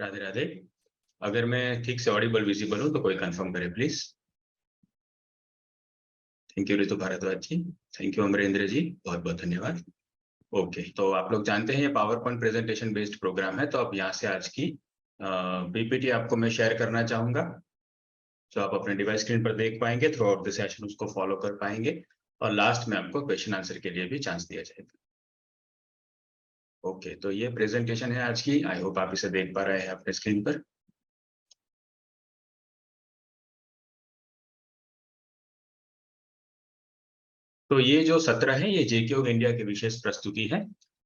राधे राधे। अगर मैं ठीक से ऑडिबल विजिबल हूँ तो कोई कंफर्म करे please. Thank you Ritu Bhardwaj ji, thank you Amarendra ji, बहुत बहुत धन्यवाद। ओके, तो आप लोग जानते हैं ये PowerPoint presentation based program है, तो अब यहाँ से आज की पीपीटी आपको मैं शेयर करना चाहूंगा, तो आप अपने डिवाइस स्क्रीन पर देख पाएंगे, थ्रू आउट द सेशन उसको फॉलो कर पाएंगे और लास्ट में आपको क्वेश्चन आंसर के लिए भी चांस दिया जाएगा। ओके, तो ये प्रेजेंटेशन है आज की, आई होप आप इसे देख पा रहे हैं अपने स्क्रीन पर। तो ये जो सत्र है ये जेके योग इंडिया की विशेष प्रस्तुति है।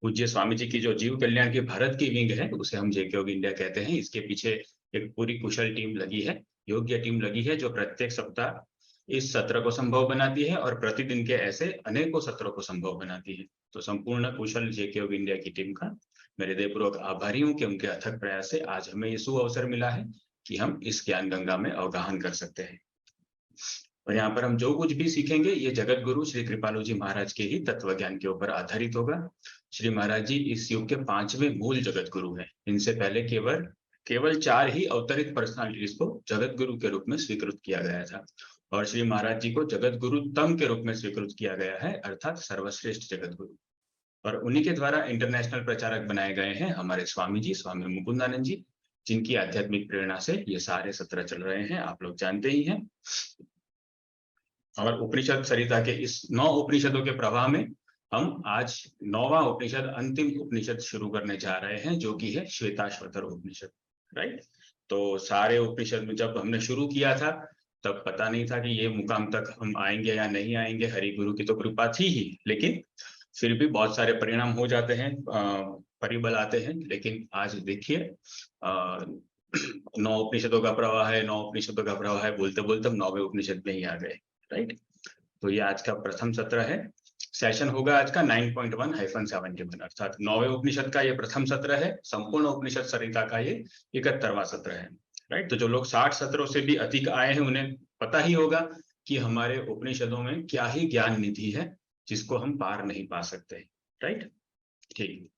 पूज्य स्वामी जी की जो जीव कल्याण की भारत की विंग है उसे हम जेके योग इंडिया कहते हैं। इसके पीछे एक पूरी कुशल टीम लगी है, योग्य टीम लगी है, जो प्रत्येक सप्ताह इस सत्र को संभव बनाती है और प्रतिदिन के ऐसे अनेकों सत्रों को संभव बनाती है। तो संपूर्ण कुशल जेके योग इंडिया की टीम का मैं हृदयपूर्वक आभारी हूँ कि उनके अथक प्रयास से आज हमें ये सुअवसर मिला है कि हम इस ज्ञान गंगा में अवगाहन कर सकते हैं। और यहाँ पर हम जो कुछ भी सीखेंगे ये जगत गुरु श्री कृपालु जी महाराज के ही तत्व ज्ञान के ऊपर आधारित होगा। श्री महाराज जी इस युग के 5वें मूल जगत गुरु हैं। इनसे पहले केवल 4 ही अवतरित पर्सनालिटीज को जगत गुरु के रूप में स्वीकृत किया गया था और श्री महाराज जी को जगत गुरु तम के रूप में स्वीकृत किया गया है, अर्थात सर्वश्रेष्ठ जगत गुरु। और उन्हीं के द्वारा इंटरनेशनल प्रचारक बनाए गए हैं हमारे स्वामी जी, स्वामी मुकुंदानंद जी, जिनकी आध्यात्मिक प्रेरणा से ये सारे सत्र चल रहे हैं, आप लोग जानते ही हैं। और उपनिषद सरिता के इस 9 उपनिषदों के प्रवाह में हम आज 9वां उपनिषद, अंतिम उपनिषद शुरू करने जा रहे हैं, जो कि है श्वेताश्वतर उपनिषद। राइट, तो सारे उपनिषद में जब हमने शुरू किया था तब पता नहीं था कि ये मुकाम तक हम आएंगे या नहीं आएंगे, हरि गुरु की तो कृपा थी ही, लेकिन फिर भी बहुत सारे परिणाम हो जाते हैं, परिबल आते हैं। लेकिन आज देखिए 9 उपनिषदों का प्रवाह है, 9 उपनिषदों का प्रवाह है, बोलते बोलते हम 9वें उपनिषद में ही आ गए। राइट, तो ये आज का प्रथम सत्र है। सेशन होगा आज का 9.1-71, अर्थात 9वें उपनिषद का ये प्रथम सत्र है। संपूर्ण उपनिषद सरिता का ये 71वां सत्र है। राइट, तो जो लोग 60 सत्रों से भी अधिक आए हैं उन्हें पता ही होगा कि हमारे उपनिषदों में क्या ही ज्ञान निधि है जिसको हम पार नहीं पा सकते। राइट, ठीक,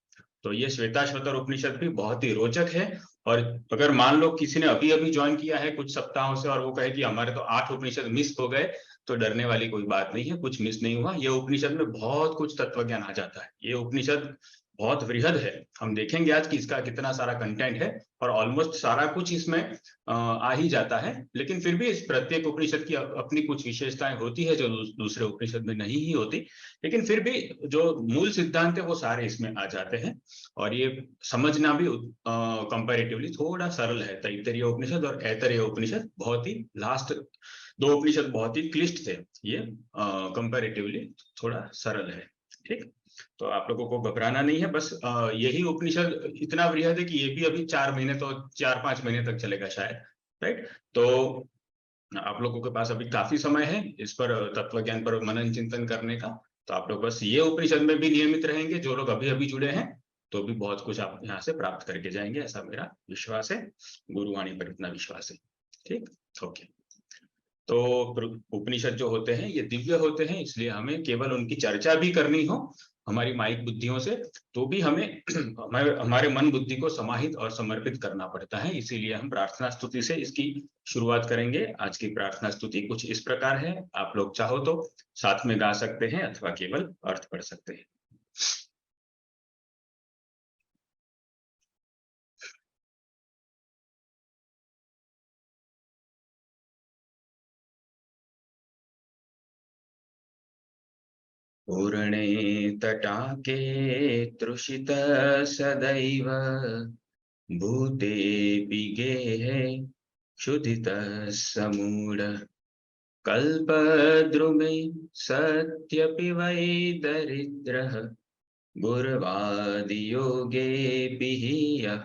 तो ये श्वेताश्वतर उपनिषद भी बहुत ही रोचक है। और अगर मान लो किसी ने अभी अभी ज्वाइन किया है कुछ सप्ताहों से और वो कहे कि हमारे तो 8 उपनिषद मिस हो गए, तो डरने वाली कोई बात नहीं है, कुछ मिस नहीं हुआ। ये उपनिषद में बहुत कुछ तत्व ज्ञान आ जाता है। ये उपनिषद बहुत वृहद है, हम देखेंगे आज कि इसका कितना सारा कंटेंट है और ऑलमोस्ट सारा कुछ इसमें आ ही जाता है। लेकिन फिर भी इस प्रत्येक उपनिषद की अपनी कुछ विशेषताएं होती है जो दूसरे उपनिषद में नहीं ही होती, लेकिन फिर भी जो मूल सिद्धांत है वो सारे इसमें आ जाते हैं। और ये समझना भी कंपैरेटिवली थोड़ा सरल है। तैत्तिरीय उपनिषद और ऐतरेय उपनिषद बहुत ही लास्ट 2 उपनिषद बहुत ही क्लिष्ट थे, ये कंपैरेटिवली थोड़ा सरल है। ठीक, तो आप लोगों को घबराना नहीं है, बस यही उपनिषद इतना वृहद है कि ये भी अभी 4 महीने तो 4-5 महीने तक चलेगा शायद। राइट, तो आप लोगों के पास अभी काफी समय है इस पर तत्व ज्ञान पर मनन चिंतन करने का। तो आप लोग बस ये उपनिषद में भी नियमित रहेंगे, जो लोग अभी अभी जुड़े हैं तो भी बहुत कुछ आप यहाँ से प्राप्त करके जाएंगे, ऐसा मेरा विश्वास है, गुरुवाणी पर इतना विश्वास है। ठीक, ओके, तो उपनिषद जो होते हैं ये दिव्य होते हैं, इसलिए हमें केवल उनकी चर्चा भी करनी हो हमारी माइक बुद्धियों से तो भी हमें हमारे मन बुद्धि को समाहित और समर्पित करना पड़ता है। इसीलिए हम प्रार्थना स्तुति से इसकी शुरुआत करेंगे। आज की प्रार्थना स्तुति कुछ इस प्रकार है, आप लोग चाहो तो साथ में गा सकते हैं अथवा केवल अर्थ पढ़ सकते हैं। पूर्णे तटाके तृषित सदैव भूतेऽपि गेहे क्षुधितः समूढ कल्पद्रुमे सत्यपि वै दरिद्रः गुर्वादियोगेऽपि हि यः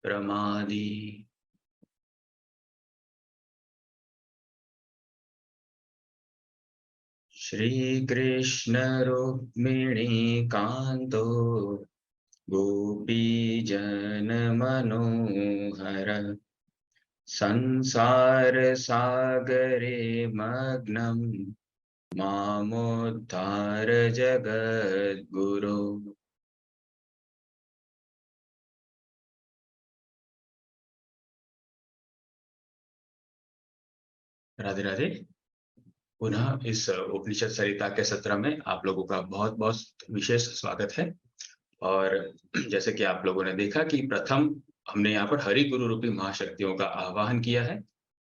प्रमादी। श्रीकृष्ण रुक्मिणी कान्तो गोपीजन मनोहर संसार सागरे मग्नं मामोद्धार जगद्गुरो। राधे राधे। पुनः इस उपनिषद सरिता के सत्र में आप लोगों का बहुत बहुत विशेष स्वागत है। और जैसे कि आप लोगों ने देखा कि प्रथम हमने यहाँ पर हरि गुरु रूपी महाशक्तियों का आह्वान किया है,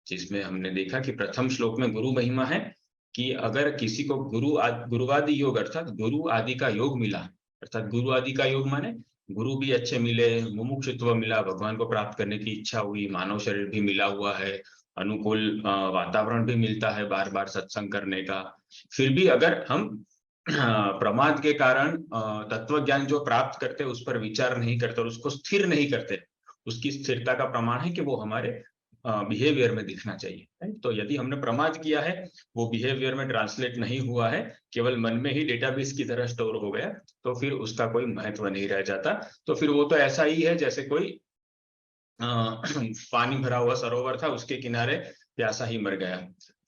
जिसमें हमने देखा कि प्रथम श्लोक में गुरु महिमा है कि अगर किसी को गुरुवादि योग अर्थात गुरु आदि का योग मिला, अर्थात गुरु आदि का योग माने गुरु भी अच्छे मिले, मुमुक्षुत्व मिला, भगवान को प्राप्त करने की इच्छा हुई, मानव शरीर भी मिला हुआ है, अनुकूल वातावरण भी मिलता है बार बार सत्संग करने का, फिर भी अगर हम प्रमाद के कारण तत्व ज्ञान जो प्राप्त करते उस पर विचार नहीं करते और उसको स्थिर नहीं करते, उसकी स्थिरता का प्रमाण है कि वो हमारे बिहेवियर में दिखना चाहिए। तो यदि हमने प्रमाद किया है, वो बिहेवियर में ट्रांसलेट नहीं हुआ है, केवल मन में ही डेटाबेस की तरह स्टोर हो गया, तो फिर उसका कोई महत्व नहीं रह जाता। तो फिर वो तो ऐसा ही है जैसे कोई पानी भरा हुआ सरोवर था, उसके किनारे प्यासा ही मर गया,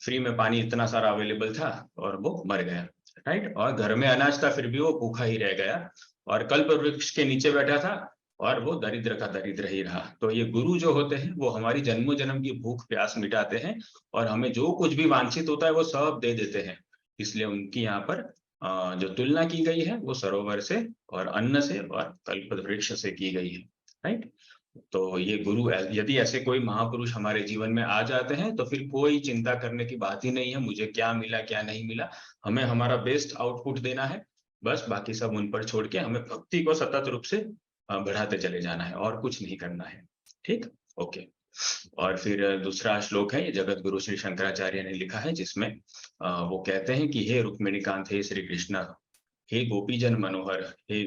फ्री में पानी इतना सारा अवेलेबल था और वो मर गया, राइट। और घर में अनाज था फिर भी वो भूखा ही रह गया, और कल्प वृक्ष के नीचे बैठा था और वो दरिद्र का दरिद्र ही रहा। तो ये गुरु जो होते हैं वो हमारी जन्मों जन्म की भूख प्यास मिटाते हैं और हमें जो कुछ भी वांछित होता है वो सब दे देते हैं। इसलिए उनकी यहाँ पर जो तुलना की गई है वो सरोवर से और अन्न से और कल्प वृक्ष से की गई है, राइट। तो ये गुरु यदि ऐसे कोई महापुरुष हमारे जीवन में आ जाते हैं तो फिर कोई चिंता करने की बात ही नहीं है, मुझे क्या मिला क्या नहीं मिला, हमें हमारा बेस्ट आउटपुट देना है, बस बाकी सब उन पर छोड़ के हमें भक्ति को सतत रूप से बढ़ाते चले जाना है और कुछ नहीं करना है, ठीक, ओके। और फिर दूसरा श्लोक है, ये जगत गुरु श्री शंकराचार्य ने लिखा है, जिसमें वो कहते हैं कि हे रुक्मिणीकांत, हे श्री कृष्ण, हे गोपीजन मनोहर, हे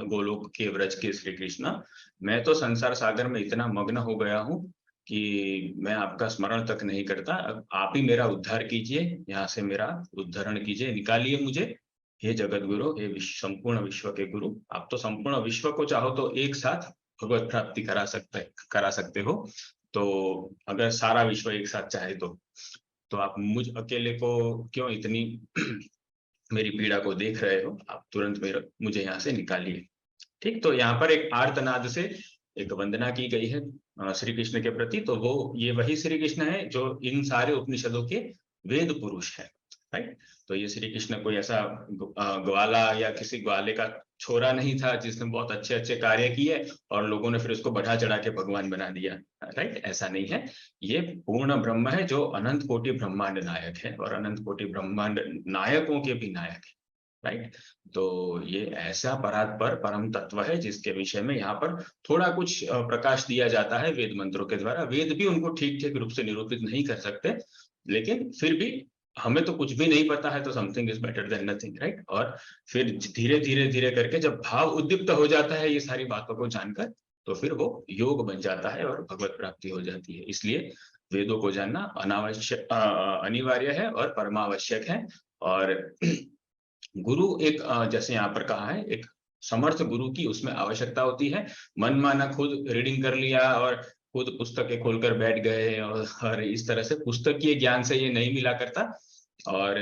गोलोक के व्रज के श्री कृष्ण, मैं तो संसार सागर में इतना मग्न हो गया हूँ कि मैं आपका स्मरण तक नहीं करता, अब आप ही मेरा उद्धार कीजिए, यहाँ से मेरा उद्धारण कीजिए, निकालिए मुझे, हे जगत गुरु, हे संपूर्ण विश्व के गुरु। आप तो संपूर्ण विश्व को चाहो तो एक साथ भगवत प्राप्ति करा सकते हो, तो अगर सारा विश्व एक साथ चाहे तो आप मुझ अकेले को क्यों इतनी मेरी पीड़ा को देख रहे हो, आप तुरंत मुझे यहाँ से निकालिए, ठीक। तो यहाँ पर एक आर्तनाद से एक वंदना की गई है श्री कृष्ण के प्रति, तो वो ये वही श्री कृष्ण है जो इन सारे उपनिषदों के वेद पुरुष है, राइट। तो ये श्री कृष्ण कोई ऐसा ग्वाला या किसी ग्वाले का छोरा नहीं था जिसने बहुत अच्छे अच्छे कार्य किए और लोगों ने फिर उसको बढ़ा चढ़ा के भगवान बना दिया, राइट, ऐसा नहीं है। ये पूर्ण ब्रह्म है जो अनंत कोटि ब्रह्मांड नायक है और अनंत कोटि ब्रह्मांड नायकों के भी नायक है, राइट। तो ये ऐसा परात्पर परम तत्व है जिसके विषय में यहाँ पर थोड़ा कुछ प्रकाश दिया जाता है वेद मंत्रों के द्वारा। वेद भी उनको ठीक ठीक रूप से निरूपित नहीं कर सकते, लेकिन फिर भी हमें तो कुछ भी नहीं पता है, तो something is better than nothing, right. और फिर धीरे धीरे धीरे करके जब भाव उद्दीप्त हो जाता है ये सारी बातों को जानकर, तो फिर वो योग बन जाता है और भगवत प्राप्ति हो जाती है। इसलिए वेदों को जानना अनिवार्य है और परमावश्यक है। और गुरु एक जैसे यहाँ पर कहा है, एक समर्थ गुरु की उसमें आवश्यकता होती है। मनमाना खुद रीडिंग कर लिया और खुद पुस्तकें खोलकर बैठ गए और इस तरह से पुस्तकीय ज्ञान से ये नहीं मिला करता, और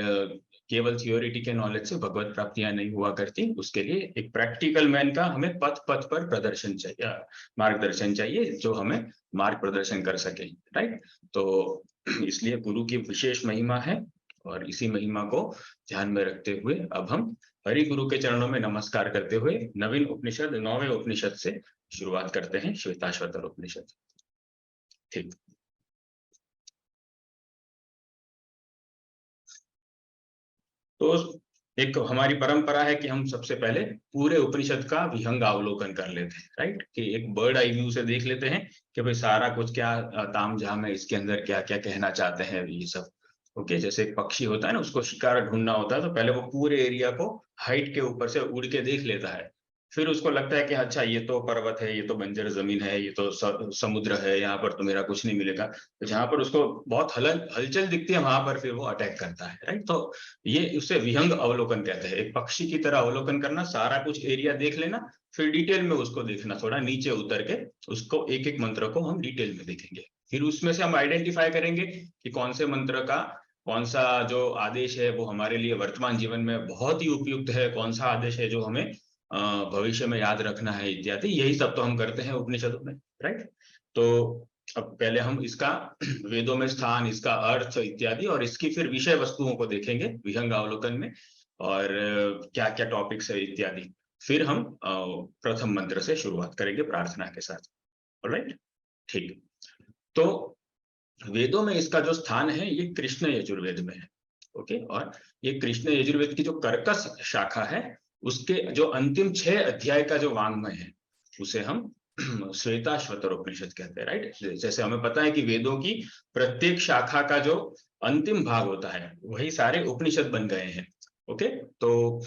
केवल थियोरिटी के नॉलेज से भगवत प्राप्तियां नहीं हुआ करती। उसके लिए एक प्रैक्टिकल मैन का हमें पथ पथ पर प्रदर्शन चाहिए, मार्गदर्शन चाहिए, जो हमें मार्ग प्रदर्शन कर सके, राइट। तो इसलिए गुरु की विशेष महिमा है और इसी महिमा को ध्यान में रखते हुए अब हम हरि गुरु के चरणों में नमस्कार करते हुए नवीन उपनिषद 9वें उपनिषद से शुरुआत करते हैं, श्वेताश्वतर उपनिषद, ठीक। तो एक हमारी परंपरा है कि हम सबसे पहले पूरे उपनिषद का विहंग अवलोकन कर लेते हैं, राइट, कि एक बर्ड आई व्यू से देख लेते हैं कि भाई सारा कुछ क्या तामझाम है, इसके अंदर क्या क्या कहना चाहते हैं ये सब, ओके। जैसे एक पक्षी होता है ना, उसको शिकार ढूंढना होता है तो पहले वो पूरे एरिया को हाइट के ऊपर से उड़ के देख लेता है, फिर उसको लगता है कि अच्छा ये तो पर्वत है, ये तो बंजर जमीन है, ये तो समुद्र है, यहाँ पर तो मेरा कुछ नहीं मिलेगा, तो जहां पर उसको बहुत हलचल दिखती है वहां पर फिर वो अटैक करता है, राइट। तो ये उसे विहंग अवलोकन कहते हैं, एक पक्षी की तरह अवलोकन करना, सारा कुछ एरिया देख लेना, फिर डिटेल में उसको देखना, थोड़ा नीचे उतर के उसको एक एक मंत्र को हम डिटेल में देखेंगे, फिर उसमें से हम आइडेंटिफाई करेंगे कि कौन से मंत्र का कौन सा जो आदेश है वो हमारे लिए वर्तमान जीवन में बहुत ही उपयुक्त है, कौन सा आदेश है जो हमें भविष्य में याद रखना है, इत्यादि। यही सब तो हम करते हैं उपनिषदों में, राइट। तो अब पहले हम इसका वेदों में स्थान, इसका अर्थ इत्यादि और इसकी फिर विषय वस्तुओं को देखेंगे विहंगावलोकन में, और क्या क्या टॉपिक्स है इत्यादि। फिर हम प्रथम मंत्र से शुरुआत करेंगे प्रार्थना के साथ। ऑलराइट, ठीक। तो वेदों में इसका जो स्थान है ये कृष्ण यजुर्वेद में है। ओके, और ये कृष्ण यजुर्वेद की जो कर्कश शाखा है उसके जो अंतिम 6 अध्याय का जो वाङ्मय है उसे हम श्वेताश्वतर उपनिषद कहते हैं, राइट। जैसे हमें पता है कि वेदों की प्रत्येक शाखा का जो अंतिम भाग होता है वही सारे उपनिषद बन गए हैं। ओके, तो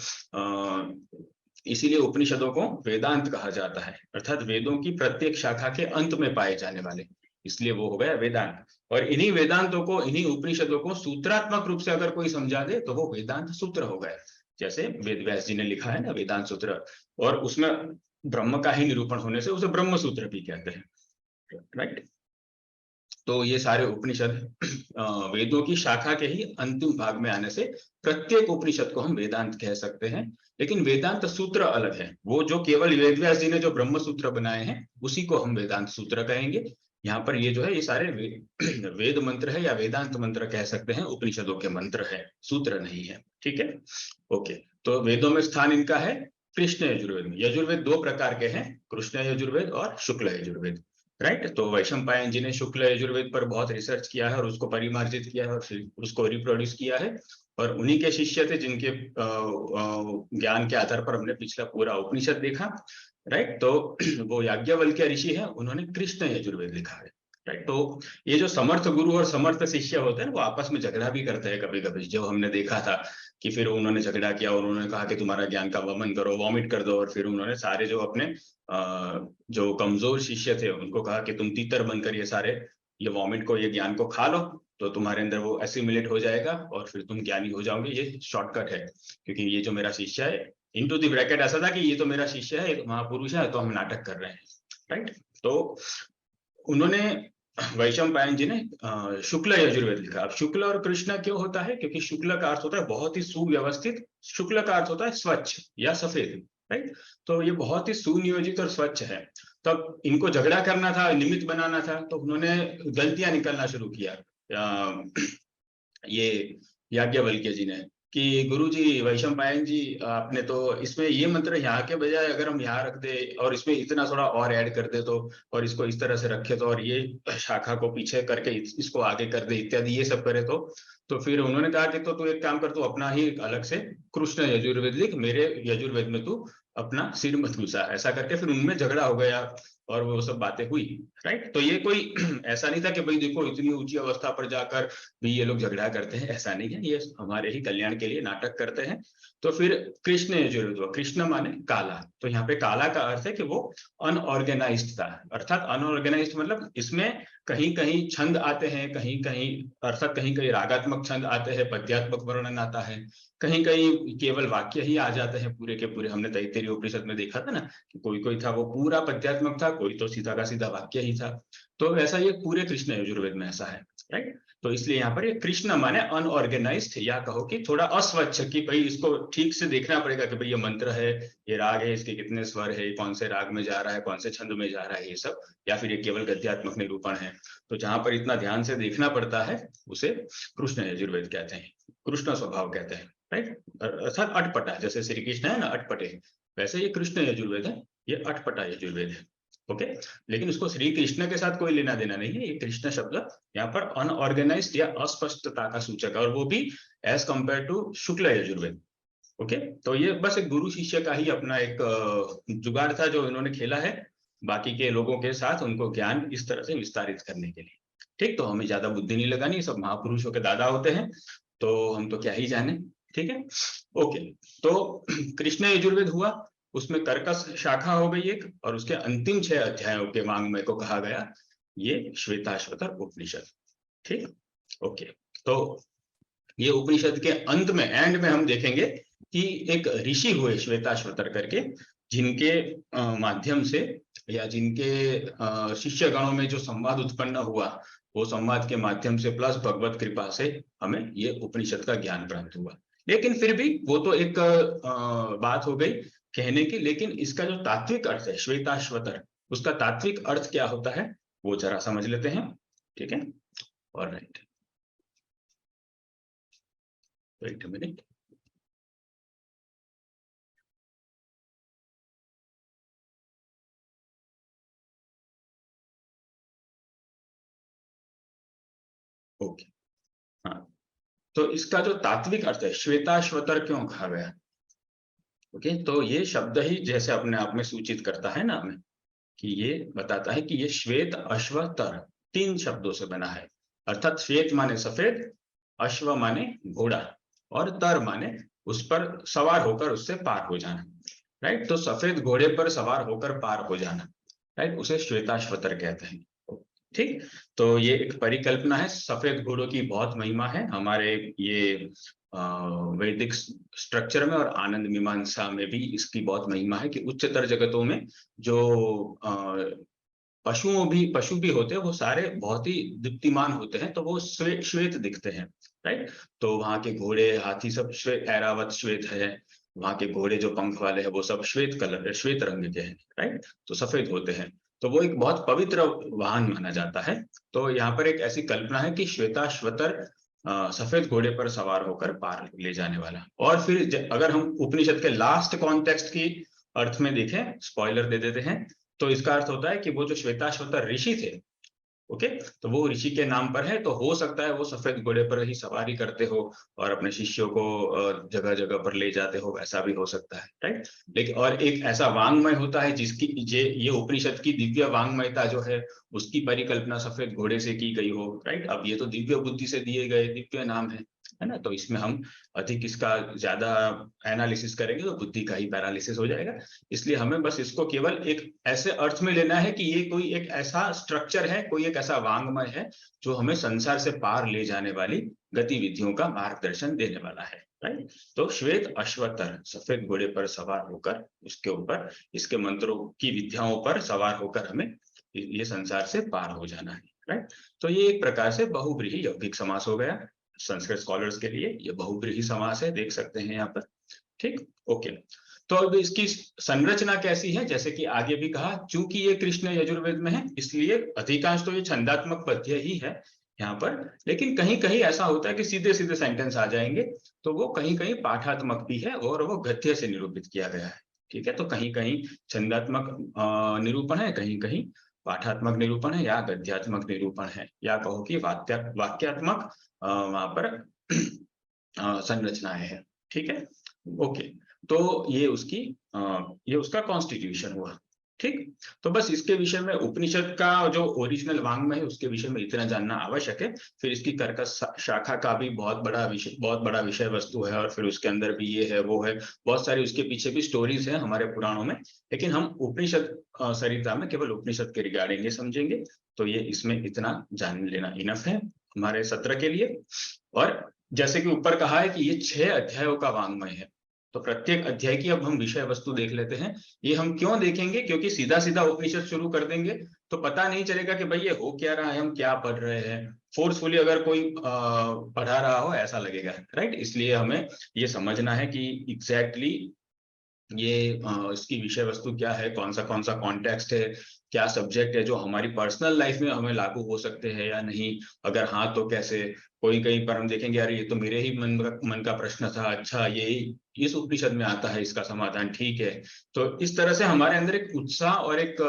इसीलिए उपनिषदों को वेदांत कहा जाता है, अर्थात वेदों की प्रत्येक शाखा के अंत में पाए जाने वाले, इसलिए वो हो गया वेदांत। और इन्हीं वेदांतों को, इन्हीं उपनिषदों को सूत्रात्मक रूप से अगर कोई समझा दे तो वो वेदांत सूत्र हो गए। जैसे वेद व्यास जी ने लिखा है ना वेदांत सूत्र, और उसमें ब्रह्म का ही निरूपण होने से उसे ब्रह्म सूत्र भी कहते हैं, राइट। तो ये सारे उपनिषद वेदों की शाखा के ही अंतिम भाग में आने से प्रत्येक उपनिषद को हम वेदांत कह सकते हैं। लेकिन वेदांत सूत्र अलग है, वो जो केवल वेद व्यास जी ने जो ब्रह्म सूत्र बनाए हैं उसी को हम वेदांत सूत्र कहेंगे। यहाँ पर ये जो है ये सारे वेद मंत्र है या वेदांत मंत्र कह सकते हैं, उपनिषदों के मंत्र है, सूत्र नहीं है, ठीक है। ओके, तो वेदों में स्थान इनका है कृष्ण यजुर्वेद में। यजुर्वेद 2 प्रकार के हैं, कृष्ण यजुर्वेद और शुक्ल यजुर्वेद, राइट। तो वैशंपायन जी ने शुक्ल यजुर्वेद पर बहुत रिसर्च किया है और उसको परिमार्जित किया है और फिर उसको रिप्रोड्यूस किया है, और उन्हीं के शिष्य थे जिनके ज्ञान के आधार पर हमने पिछला पूरा उपनिषद देखा, राइट। तो वो याज्ञवल्क्य ऋषि है, उन्होंने कृष्ण यजुर्वेद लिखा है, राइट। तो ये जो समर्थ गुरु और समर्थ शिष्य होते हैं वो आपस में झगड़ा भी करते हैं कभी कभी, जो हमने देखा था कि फिर उन्होंने झगड़ा किया और उन्होंने कहा कि तुम्हारा ज्ञान का वमन करो, वॉमिट कर दो, और फिर उन्होंने सारे जो अपने जो कमजोर शिष्य थे उनको कहा कि तुम तीतर बनकर ये सारे ये वॉमिट को, ये ज्ञान को खा लो तो तुम्हारे अंदर वो एसिमिलेट हो जाएगा और फिर तुम ज्ञानी हो जाओगे, ये शॉर्टकट है। क्योंकि ये जो मेरा शिष्य है, इनटू द ब्रैकेट ऐसा था कि ये तो मेरा शिष्य है, एक महापुरुष है, तो हम नाटक कर रहे हैं, राइट। तो उन्होंने, वैशंपायन जी ने शुक्ल यजुर्वेद लिखा। अब शुक्ल और कृष्ण क्यों होता है? क्योंकि शुक्ल का अर्थ होता है बहुत ही सुव्यवस्थित, शुक्ल का अर्थ होता है स्वच्छ या सफेद, राइट। तो ये बहुत ही सुनियोजित और स्वच्छ है। तब इनको झगड़ा करना था, निमित्त बनाना था, तो उन्होंने गलतियां निकलना शुरू किया। ये याज्ञवल्क्य जी ने कि गुरुजी, वैशंपायन जी, आपने तो इसमें ये मंत्र यहाँ के बजाय अगर हम यहाँ रख दे और इसमें इतना थोड़ा और ऐड कर दे तो, और इसको इस तरह से रखे तो, और ये शाखा को पीछे करके इसको आगे कर दे इत्यादि, ये सब करे तो फिर उन्होंने कहा कि तो तू एक काम कर, तू अपना ही अलग से कृष्ण यजुर्वेद लिख, मेरे यजुर्वेद में तू अपना सिर मत घुसा। ऐसा करके फिर उनमें झगड़ा हो गया और वो सब बातें हुई, राइट। तो ये कोई ऐसा नहीं था कि भाई देखो इतनी ऊंची अवस्था पर जाकर भी ये लोग झगड़ा करते हैं, ऐसा नहीं है, ये हमारे ही कल्याण के लिए नाटक करते हैं। तो फिर कृष्ण यजुर्वेद हुआ, कृष्ण माने काला, तो यहाँ पे काला का अर्थ है कि वो अनऑर्गेनाइज्ड था, अर्थात अनऑर्गेनाइज्ड मतलब इसमें कहीं कहीं छंद आते हैं, कहीं कहीं अर्थात कहीं कहीं रागात्मक छंद आते हैं, पद्यात्मक वर्णन आता है, कहीं कहीं केवल वाक्य ही आ जाते हैं पूरे के पूरे। हमने तैत्तिरीय उपनिषद में देखा था ना कि कोई कोई था वो पूरा पद्यात्मक था, कोई तो सीधा का सीधा वाक्य ही था। तो ऐसा ये पूरे कृष्ण यजुर्वेद में ऐसा है, राइट। तो इसलिए यहाँ पर ये कृष्ण माने अनऑर्गेनाइज्ड, या कहो कि थोड़ा अस्वच्छ, कि भाई इसको ठीक से देखना पड़ेगा कि भाई ये मंत्र है, ये राग है, इसके कितने स्वर है, कौन से राग में जा रहा है, कौन से छंद में जा रहा है, ये सब, या फिर ये केवल गद्यात्मक निरूपण है। तो जहां पर इतना ध्यान से देखना पड़ता है उसे कृष्ण यजुर्वेद कहते हैं, कृष्ण स्वभाव कहते हैं, राइट। अर्थात अटपटा, जैसे श्री कृष्ण है ना अटपटे, वैसे ये कृष्ण यजुर्वेद है, ये अटपटा यजुर्वेद है। ओके, लेकिन इसको श्री कृष्ण के साथ कोई लेना देना नहीं है। ये कृष्ण शब्द यहाँ पर अनऑर्गेनाइज्ड या अस्पष्टता का सूचक है, और वो भी as compared to Shukla Yajurveda. Okay, तो ये बस एक गुरु शिष्य का ही अपना एक जुगाड़ था जो इन्होंने खेला है बाकी के लोगों के साथ, उनको ज्ञान इस तरह से विस्तारित करने के लिए। ठीक, तो हमें ज्यादा बुद्धि नहीं लगानी, सब महापुरुषों के दादा होते हैं, तो हम तो क्या ही जाने, ठीक है। ओके, तो कृष्ण यजुर्वेद हुआ, उसमें कर्कश शाखा हो गई एक, और उसके अंतिम 6 अध्यायों के वाङ्मय को कहा गया ये श्वेताश्वतर उपनिषद। ठीक, ओके। तो ये उपनिषद के अंत में, एंड में हम देखेंगे कि एक ऋषि हुए श्वेताश्वतर करके, जिनके माध्यम से या जिनके शिष्य गणों में जो संवाद उत्पन्न हुआ, वो संवाद के माध्यम से प्लस भगवत कृपा से हमें ये उपनिषद का ज्ञान प्राप्त हुआ। लेकिन फिर भी वो तो एक बात हो गई कहने की, लेकिन इसका जो तात्विक अर्थ है श्वेताश्वतर, उसका तात्विक अर्थ क्या होता है वो जरा समझ लेते हैं, ठीक है। और right, wait a minute. Okay, हाँ, तो इसका जो तात्विक अर्थ है, श्वेताश्वतर क्यों कहा गया? ओके, तो ये शब्द ही जैसे अपने आप में सूचित करता है ना हमें, कि ये बताता है कि ये श्वेत अश्व तर 3 शब्दों से बना है। अर्थात श्वेत माने सफेद, अश्व माने घोड़ा, और तर माने उस पर सवार होकर उससे पार हो जाना, राइट। तो सफेद घोड़े पर सवार होकर पार हो जाना, राइट, उसे श्वेताश्वतर कहते हैं, ठीक। तो ये एक परिकल्पना है, सफेद घोड़ों की बहुत महिमा है हमारे ये वैदिक स्ट्रक्चर में, और आनंद मीमांसा में भी इसकी बहुत महिमा है कि उच्चतर जगतों में जो पशु भी होते हैं, वो सारे बहुत ही दीप्तिमान होते हैं, तो वो श्वेत दिखते हैं, राइट। तो वहाँ के घोड़े, हाथी सब श्वेत, ऐरावत श्वेत है, वहाँ के घोड़े जो पंख वाले हैं वो सब श्वेत कलर, श्वेत रंग के हैं, राइट, तो सफेद होते हैं। तो वो एक बहुत पवित्र वाहन माना जाता है। तो यहाँ पर एक ऐसी कल्पना है कि श्वेताश्वतर सफेद घोड़े पर सवार होकर पार ले जाने वाला। और फिर अगर हम उपनिषद के लास्ट कॉन्टेक्स्ट की अर्थ में देखें, स्पॉइलर दे देते हैं, तो इसका अर्थ होता है कि वो जो श्वेताश्वतर ऋषि थे, ओके, तो वो ऋषि के नाम पर है, तो हो सकता है वो सफेद घोड़े पर ही सवारी करते हो और अपने शिष्यों को जगह जगह पर ले जाते हो, ऐसा भी हो सकता है, राइट। लेकिन और एक ऐसा वांग्मय होता है जिसकी ये उपनिषद की दिव्य वांग्मयता जो है, उसकी परिकल्पना सफेद घोड़े से की गई हो, राइट। अब ये तो दिव्य बुद्धि से दिए गए दिव्य नाम है ना, तो इसमें हम अधिक इसका ज्यादा एनालिसिस करेंगे तो बुद्धि का ही पैरालिसिस हो जाएगा। इसलिए हमें बस इसको केवल एक ऐसे अर्थ में लेना है कि ये कोई एक ऐसा स्ट्रक्चर है, कोई एक ऐसा वांग्मय है जो हमें संसार से पार ले जाने वाली गतिविधियों का मार्गदर्शन देने वाला है, राइट। तो श्वेत अश्वतर, सफेद घोड़े पर सवार होकर, उसके ऊपर इसके मंत्रों की विद्याओं पर सवार होकर हमें ये संसार से पार हो जाना है, राइट। तो ये एक प्रकार से बहुव्रीहि यौगिक समास हो गया संस्कृत स्कॉलर्स के लिए, ये बहुव्रीहि समास है, देख सकते हैं यहाँ पर, ठीक, ओके। तो अब इसकी संरचना कैसी है, जैसे कि आगे भी कहा, चूंकि ये कृष्ण यजुर्वेद में है इसलिए अधिकांश तो ये छंदात्मक पद्य ही है यहाँ पर, लेकिन कहीं कहीं ऐसा होता है कि सीधे सीधे सेंटेंस आ जाएंगे, तो वो कहीं कहीं पाठात्मक भी है और वो गद्य से निरूपित किया गया है, ठीक है। तो कहीं कहीं छंदात्मक निरूपण है, कहीं कहीं पाठात्मक निरूपण है, या गद्यात्मक निरूपण है, या कहो कि वाक्यात्मक वहां पर संरचनाएं हैं, ठीक है, ओके। तो ये उसकी ये उसका कॉन्स्टिट्यूशन हुआ, ठीक। तो बस इसके विषय में उपनिषद का जो ओरिजिनल वांग्मय है उसके विषय में इतना जानना आवश्यक है। फिर इसकी कर्कश शाखा का भी बहुत बड़ा विषय वस्तु है, और फिर उसके अंदर भी ये है वो है, बहुत सारी उसके पीछे भी स्टोरीज है हमारे पुराणों में, लेकिन हम उपनिषद सरिता में केवल उपनिषद के रिगार्डिंग ये समझेंगे। तो ये इसमें इतना जान लेना इनफ है हमारे सत्र के लिए। और जैसे कि ऊपर कहा है कि ये 6 अध्यायों का वांग्मय है, तो प्रत्येक अध्याय की अब हम विषय वस्तु देख लेते हैं। ये हम क्यों देखेंगे, क्योंकि सीधा सीधा उपनिषद शुरू कर देंगे तो पता नहीं चलेगा कि भाई ये हो क्या रहा है, हम क्या पढ़ रहे हैं। फोर्सफुली अगर कोई पढ़ा रहा हो ऐसा लगेगा, राइट। इसलिए हमें ये समझना है कि एग्जैक्टली ये इसकी विषय वस्तु क्या है, कौन सा कॉन्टेक्स्ट है, क्या सब्जेक्ट है जो हमारी पर्सनल लाइफ में हमें लागू हो सकते हैं या नहीं, अगर हाँ तो कैसे। कोई कहीं पर हम देखेंगे यार ये तो मेरे ही मन का प्रश्न था, अच्छा ये इस उपनिषद में आता है इसका समाधान, ठीक है। तो इस तरह से हमारे अंदर एक उत्साह और एक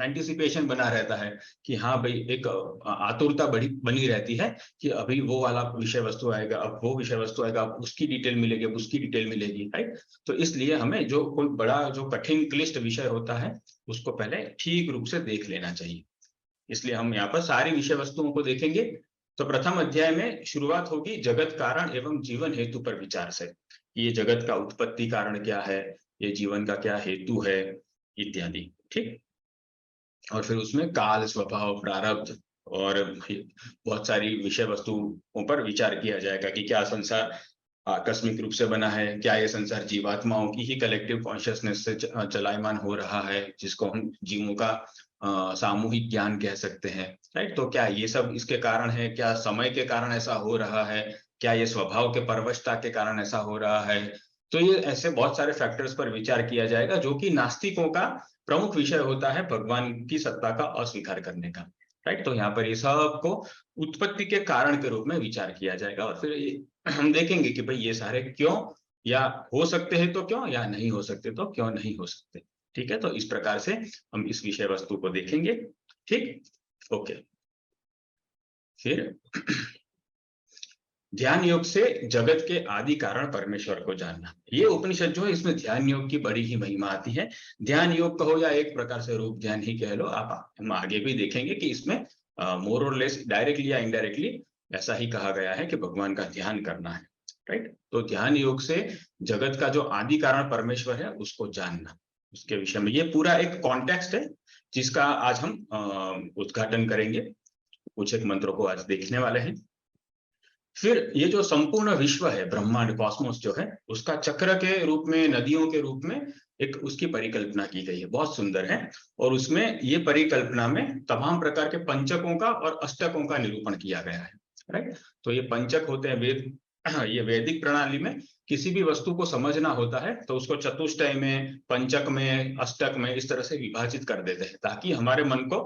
एंटिसिपेशन बना रहता है कि हाँ भाई, एक आतुरता बनी रहती है कि अभी वो वाला विषय वस्तु आएगा, अब वो विषय वस्तु आएगा, अब उसकी डिटेल मिलेगी, अब उसकी डिटेल मिलेगी, राइट। तो इसलिए हमें जो कोई बड़ा जो कठिन क्लिष्ट विषय होता है उसको पहले ठीक रूप से देख लेना चाहिए। इसलिए हम यहाँ पर सारी विषय वस्तुओं को देखेंगे। तो प्रथम अध्याय में शुरुआत होगी जगत कारण एवं जीवन हेतु पर विचार से। ये जगत का उत्पत्ति कारण क्या है, ये जीवन का क्या हेतु है, इत्यादि, ठीक। और फिर उसमें काल, स्वभाव, प्रारब्ध और बहुत सारी विषय वस्तुओं पर विचार किया जाएगा कि क्या संसार आकस्मिक रूप से बना है, क्या ये संसार जीवात्माओं की ही कलेक्टिव कॉन्शियसनेस से चलायमान हो रहा है, जिसको हम जीवों का सामूहिक ज्ञान कह सकते हैं, राइट। तो क्या ये सब इसके कारण है, क्या समय के कारण ऐसा हो रहा है, क्या ये स्वभाव के परवशता के कारण ऐसा हो रहा है। तो ये ऐसे बहुत सारे फैक्टर्स पर विचार किया जाएगा जो कि नास्तिकों का प्रमुख विषय होता है भगवान की सत्ता का अस्वीकार करने का, राइट। तो यहाँ पर ये सबको उत्पत्ति के कारण के रूप में विचार किया जाएगा, और फिर हम देखेंगे कि भाई ये सारे क्यों, या हो सकते हैं तो क्यों, या नहीं हो सकते तो क्यों नहीं हो सकते। ठीक है, तो इस प्रकार से हम इस विषय वस्तु को देखेंगे। ठीक, ओके। फिर ध्यान योग से जगत के आदि कारण परमेश्वर को जानना। ये उपनिषद जो है इसमें ध्यान योग की बड़ी ही महिमा आती है। ध्यान योग कहो या एक प्रकार से रूप ध्यान ही कह लो आप, हम आगे भी देखेंगे कि इसमें मोर और लेस डायरेक्टली या इनडायरेक्टली ऐसा ही कहा गया है कि भगवान का ध्यान करना है, राइट। तो ध्यान योग से जगत का जो आदि कारण परमेश्वर है उसको जानना, उसके विषय में ये पूरा एक कॉन्टेक्स्ट है जिसका आज हम उद्घाटन करेंगे। कुछ एक मंत्रों को आज देखने वाले हैं। फिर ये जो संपूर्ण विश्व है, ब्रह्मांड कॉस्मोस जो है, उसका चक्र के रूप में, नदियों के रूप में एक उसकी परिकल्पना की गई है, बहुत सुंदर है। और उसमें ये परिकल्पना में तमाम प्रकार के पंचकों का और अष्टकों का निरूपण किया गया है, राइट। तो ये पंचक होते हैं वेद, ये वैदिक प्रणाली में किसी भी वस्तु को समझना होता है तो उसको चतुष्टय में, पंचक में, अष्टक में इस तरह से विभाजित कर देते हैं ताकि हमारे मन को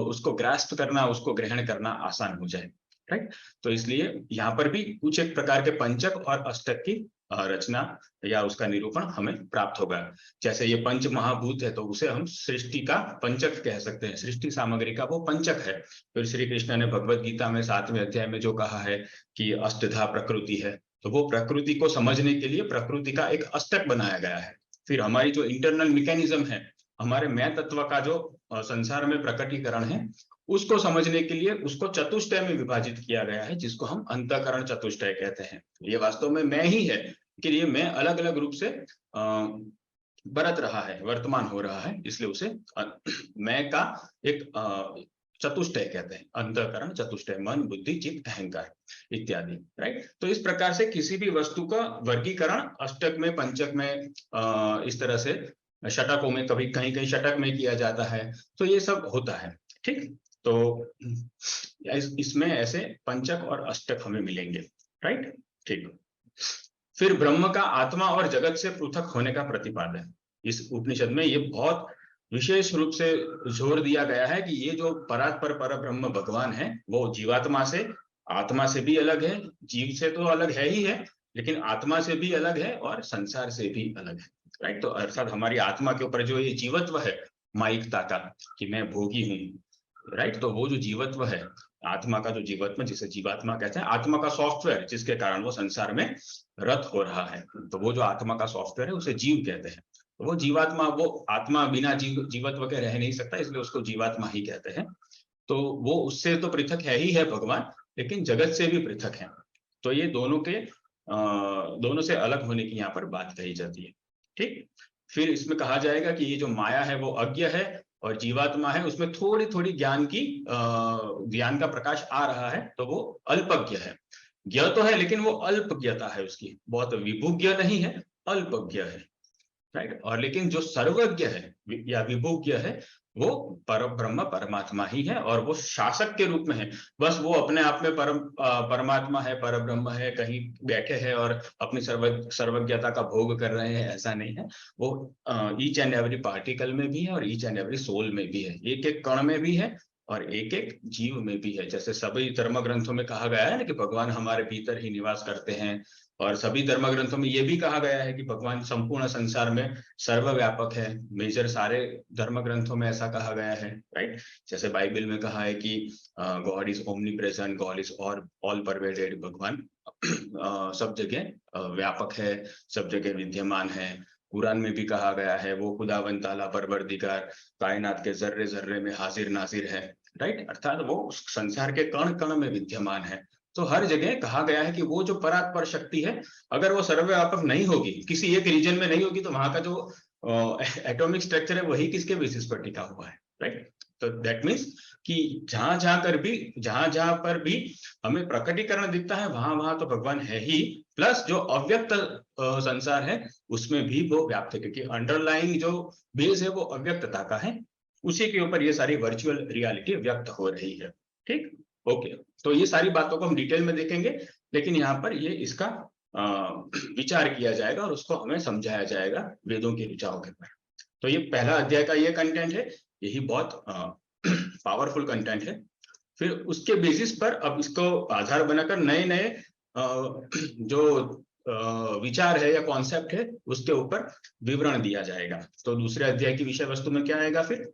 उसको ग्रास्प करना, उसको ग्रहण करना आसान हो जाए, राइट। तो इसलिए यहाँ पर भी कुछ एक प्रकार के पंचक और अष्टक की रचना या उसका निरूपण हमें प्राप्त होगा। जैसे ये पंच महाभूत है तो उसे हम सृष्टि का पंचक कह सकते हैं, सृष्टि सामग्री का वो पंचक है। फिर श्री कृष्ण ने भगवत गीता में 7वें अध्याय में जो कहा है कि अष्टधा प्रकृति है, तो वो प्रकृति को समझने के लिए प्रकृति का एक अष्टक बनाया गया है। फिर हमारी जो इंटरनल मैकेनिज्म है, हमारे मैं तत्व का जो संसार में प्रकटीकरण है, उसको समझने के लिए उसको चतुष्टय में विभाजित किया गया है, जिसको हम अंतःकरण चतुष्टय कहते हैं। ये वास्तव में मैं ही है कि ये मैं अलग अलग रूप से बरत रहा है, वर्तमान हो रहा है, इसलिए उसे मैं का एक चतुष्टय कहते हैं, अंतःकरण चतुष्टय, मन बुद्धि चित्त अहंकार इत्यादि, राइट। तो इस प्रकार से किसी भी वस्तु का वर्गीकरण अष्टक में, पंचक में, इस तरह से षटकों में, कभी कहीं कहीं षटक में किया जाता है, तो ये सब होता है, ठीक। तो इसमें ऐसे पंचक और अष्टक हमें मिलेंगे, राइट, ठीक। फिर ब्रह्म का आत्मा और जगत से पृथक होने का प्रतिपादन, इस उपनिषद में ये बहुत विशेष रूप से जोर दिया गया है कि ये जो परात्पर पर ब्रह्म भगवान है वो जीवात्मा से, आत्मा से भी अलग है, जीव से तो अलग है ही है, लेकिन आत्मा से भी अलग है और संसार से भी अलग है, राइट। तो अर्थात हमारी आत्मा के ऊपर जो ये जीवत्व है माइकता का, कि मैं भोगी हूँ, राइट। तो वो जो जीवत्व है, आत्मा का जो जीवत्व, जिसे जीवात्मा कहते हैं, आत्मा का सॉफ्टवेयर जिसके कारण वो संसार में रत हो रहा है, तो वो जो आत्मा का सॉफ्टवेयर है उसे जीव कहते हैं। तो वो जीवात्मा, वो आत्मा बिना जीवत्व के रह नहीं सकता, इसलिए उसको जीवात्मा ही कहते हैं। तो वो उससे तो पृथक है ही है भगवान, लेकिन जगत से भी पृथक है। तो ये दोनों से अलग होने की यहाँ पर बात कही जाती है, ठीक। फिर इसमें कहा जाएगा कि ये जो माया है वो अज्ञ है और जीवात्मा है उसमें थोड़ी थोड़ी ज्ञान का प्रकाश आ रहा है, तो वो अल्पज्ञ है। ज्ञ तो है लेकिन वो अल्पज्ञता है उसकी, बहुत विभुज्ञ नहीं है, अल्पज्ञ है, राइट। और लेकिन जो सर्वज्ञ है या विभुज्ञ है वो पर ब्रह्म परमात्मा ही है, और वो शासक के रूप में है। बस वो अपने आप में परमात्मा है, पर ब्रह्म है, कहीं बैठे हैं और अपनी सर्वज्ञता का भोग कर रहे हैं, ऐसा नहीं है। वो ईच एंड एवरी पार्टिकल में भी है और ईच एंड एवरी सोल में भी है, एक एक कण में भी है और एक एक जीव में भी है। जैसे सभी धर्म ग्रंथों में कहा गया है ना कि भगवान हमारे भीतर ही निवास करते हैं, और सभी धर्म ग्रंथों में ये भी कहा गया है कि भगवान संपूर्ण संसार में सर्वव्यापक है। मेजर सारे धर्म ग्रंथों में ऐसा कहा गया है, राइट। जैसे बाइबल में कहा है कि God is omni present, God is all pervaded, भगवान सब जगह व्यापक है, सब जगह विद्यमान है। कुरान में भी कहा गया है वो खुदावंद ताला परवरदिगार कायनात के जर्रे जर्रे में हाजिर नाजिर है, राइट। अर्थात वो संसार के कण कण में विद्यमान है। तो हर जगह कहा गया है कि वो जो परात्पर शक्ति है, अगर वो सर्वव्यापक नहीं होगी, किसी एक रीजन में नहीं होगी, तो वहां का जो एटॉमिक स्ट्रक्चर है वही किसके बेसिस पर टिका हुआ है, राइट। तो दैट मीन्स कि जहां जहां पर भी हमें प्रकटीकरण दिखता है, वहां वहां तो भगवान है ही, प्लस जो अव्यक्त संसार है उसमें भी वो व्याप्त है, क्योंकि अंडरलाइंग जो बेस है वो अव्यक्तता का है, उसी के ऊपर ये सारी वर्चुअल रियलिटी व्यक्त हो रही है, ठीक, ओके। तो ये सारी बातों को हम डिटेल में देखेंगे, लेकिन यहाँ पर ये इसका विचार किया जाएगा और उसको हमें समझाया जाएगा वेदों की ऋचाओं के ऊपर। तो ये पहला अध्याय का ये कंटेंट है, यही बहुत पावरफुल कंटेंट है। फिर उसके बेसिस पर अब इसको आधार बनाकर नए नए जो विचार है या कॉन्सेप्ट है उसके ऊपर विवरण दिया जाएगा। तो दूसरे अध्याय की विषय वस्तु में क्या आएगा, फिर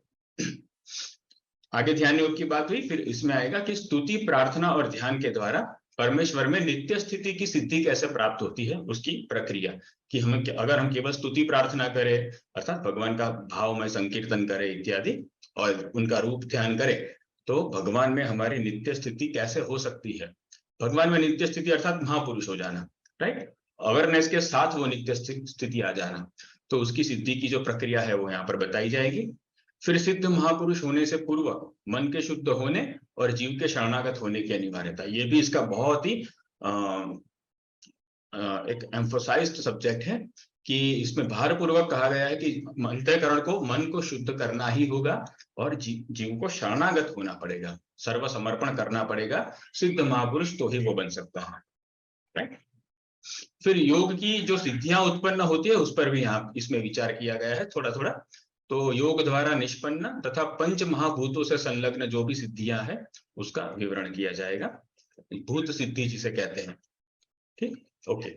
आगे ध्यान योग की बात हुई, फिर इसमें आएगा कि स्तुति, प्रार्थना और ध्यान के द्वारा परमेश्वर में नित्य स्थिति की सिद्धि कैसे प्राप्त होती है, उसकी प्रक्रिया। कि हम अगर हम केवल स्तुति प्रार्थना करें अर्थात भगवान का भावमय संकीर्तन करें इत्यादि और उनका रूप ध्यान करें, तो भगवान में हमारी नित्य स्थिति कैसे हो सकती है। भगवान में नित्य स्थिति अर्थात महापुरुष हो जाना, राइट, अवेयरनेस के साथ वो नित्य स्थिति आ जाना। तो उसकी सिद्धि की जो प्रक्रिया है वो यहाँ पर बताई जाएगी। फिर सिद्ध महापुरुष होने से पूर्व मन के शुद्ध होने और जीव के शरणागत होने की अनिवार्यता, ये भी इसका बहुत ही एक एम्फोसाइज्ड सब्जेक्ट है कि इसमें भारपूर्वक कहा गया है कि अंतःकरण को, मन को शुद्ध करना ही होगा और जीव को शरणागत होना पड़ेगा, सर्व समर्पण करना पड़ेगा। सिद्ध महापुरुष तो ही वो बन सकता है, राइट। फिर योग की जो सिद्धियां उत्पन्न होती है उस पर भी यहाँ इसमें विचार किया गया है थोड़ा थोड़ा। तो योग द्वारा निष्पन्न तथा पंच महाभूतों से संलग्न जो भी सिद्धियां हैं उसका विवरण किया जाएगा, भूत सिद्धि जिसे कहते हैं, ठीक, ओके।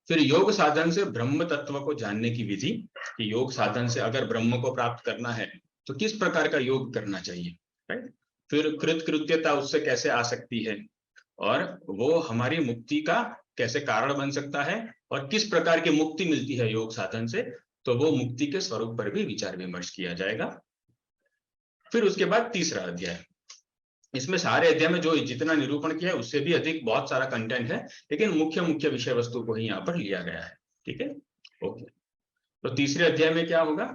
फिर योग साधन से ब्रह्म तत्व को जानने की विधि, कि योग साधन से अगर ब्रह्म को प्राप्त करना है तो किस प्रकार का योग करना चाहिए, राइट। फिर कृतकृत्यता उससे कैसे आ सकती है और वो हमारी मुक्ति का कैसे कारण बन सकता है और किस प्रकार की मुक्ति मिलती है योग साधन से, तो वो मुक्ति के स्वरूप पर भी विचार विमर्श किया जाएगा। फिर उसके बाद तीसरा अध्याय, इसमें सारे अध्याय में जो जितना निरूपण किया है उससे भी अधिक बहुत सारा कंटेंट है, लेकिन मुख्य मुख्य विषय वस्तु को ही यहाँ पर लिया गया है, ठीक है, ओके। तो तीसरे अध्याय में क्या होगा,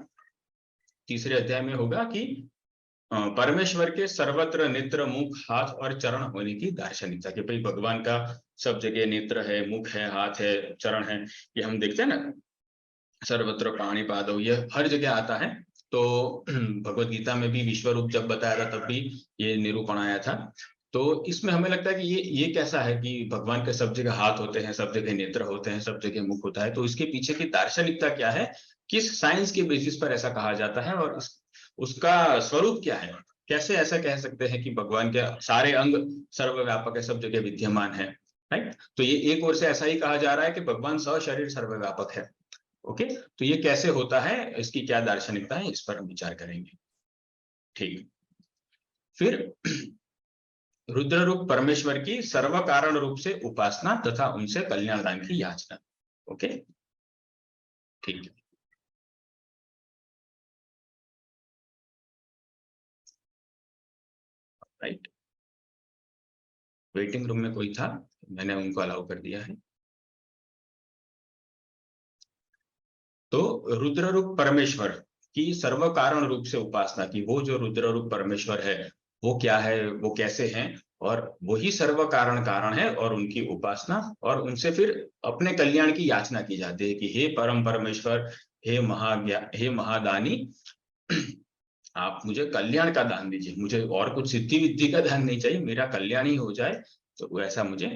तीसरे अध्याय में होगा कि परमेश्वर के सर्वत्र नेत्र, मुख, हाथ और चरण होने की दार्शनिकता, कि भाई भगवान का सब जगह नेत्र है, मुख है, हाथ है, चरण है, ये हम देखते हैं ना, सर्वत्र पाणिपादौ, ये हर जगह आता है। तो भगवत गीता में भी विश्व रूप जब बताया था तब भी ये निरूपण आया था। तो इसमें हमें लगता है कि ये कैसा है कि भगवान के सब जगह हाथ होते हैं, सब जगह नेत्र होते हैं, सब जगह मुख होता है, तो इसके पीछे की दार्शनिकता क्या है, किस साइंस के बेसिस पर ऐसा कहा जाता है और उसका स्वरूप क्या है, कैसे ऐसा कह सकते हैं कि भगवान के सारे अंग सर्वव्यापक है, सब जगह विद्यमान है, राइट। तो ये एक ओर से ऐसा ही कहा जा रहा है कि भगवान सशरीर सर्वव्यापक है, ओके। तो ये कैसे होता है, इसकी क्या दार्शनिकता है, इस पर हम विचार करेंगे, ठीक। फिर रुद्र रूप परमेश्वर की सर्व कारण रूप से उपासना तथा उनसे कल्याणदान की याचना, ओके, ठीक है। राइट, वेटिंग रूम में कोई था, मैंने उनको अलाउ कर दिया है। तो रुद्र रूप परमेश्वर की सर्व कारण रूप से उपासना की, वो जो रुद्र रूप परमेश्वर है वो क्या है, वो कैसे हैं, और वही सर्व कारण है, और उनकी उपासना और उनसे फिर अपने कल्याण की याचना की जाती है कि हे परम परमेश्वर, हे हे महादानी, आप मुझे कल्याण का दान दीजिए, मुझे और कुछ सिद्धि विद्धि का दान नहीं चाहिए, मेरा कल्याण ही हो जाए। तो ऐसा मुझे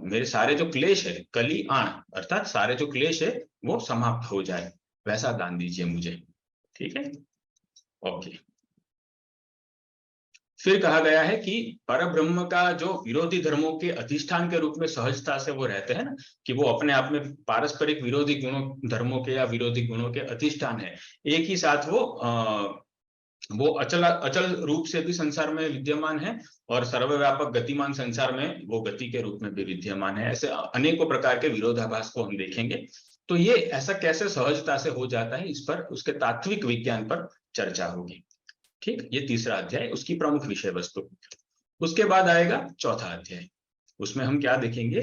मेरे सारे जो क्लेश है, कली आण अर्थात सारे जो क्लेश है वो समाप्त हो जाए, वैसा दान दीजिए मुझे, ठीक है, ओके। फिर कहा गया है कि परब्रह्म का जो विरोधी धर्मों के अधिष्ठान के रूप में सहजता से वो रहते हैं ना, कि वो अपने आप में पारस्परिक विरोधी गुणों, धर्मों के या विरोधी गुणों के अधिष्ठान है, एक ही साथ वो अचल रूप से भी संसार में विद्यमान है और सर्वव्यापक गतिमान संसार में वो गति के रूप में भी विद्यमान है। ऐसे अनेकों प्रकार के विरोधाभास को हम देखेंगे। तो ये ऐसा कैसे सहजता से हो जाता है, इस पर उसके तात्विक विज्ञान पर चर्चा होगी, ठीक। ये तीसरा अध्याय, उसकी प्रमुख विषय वस्तु। उसके बाद आएगा चौथा अध्याय, उसमें हम क्या देखेंगे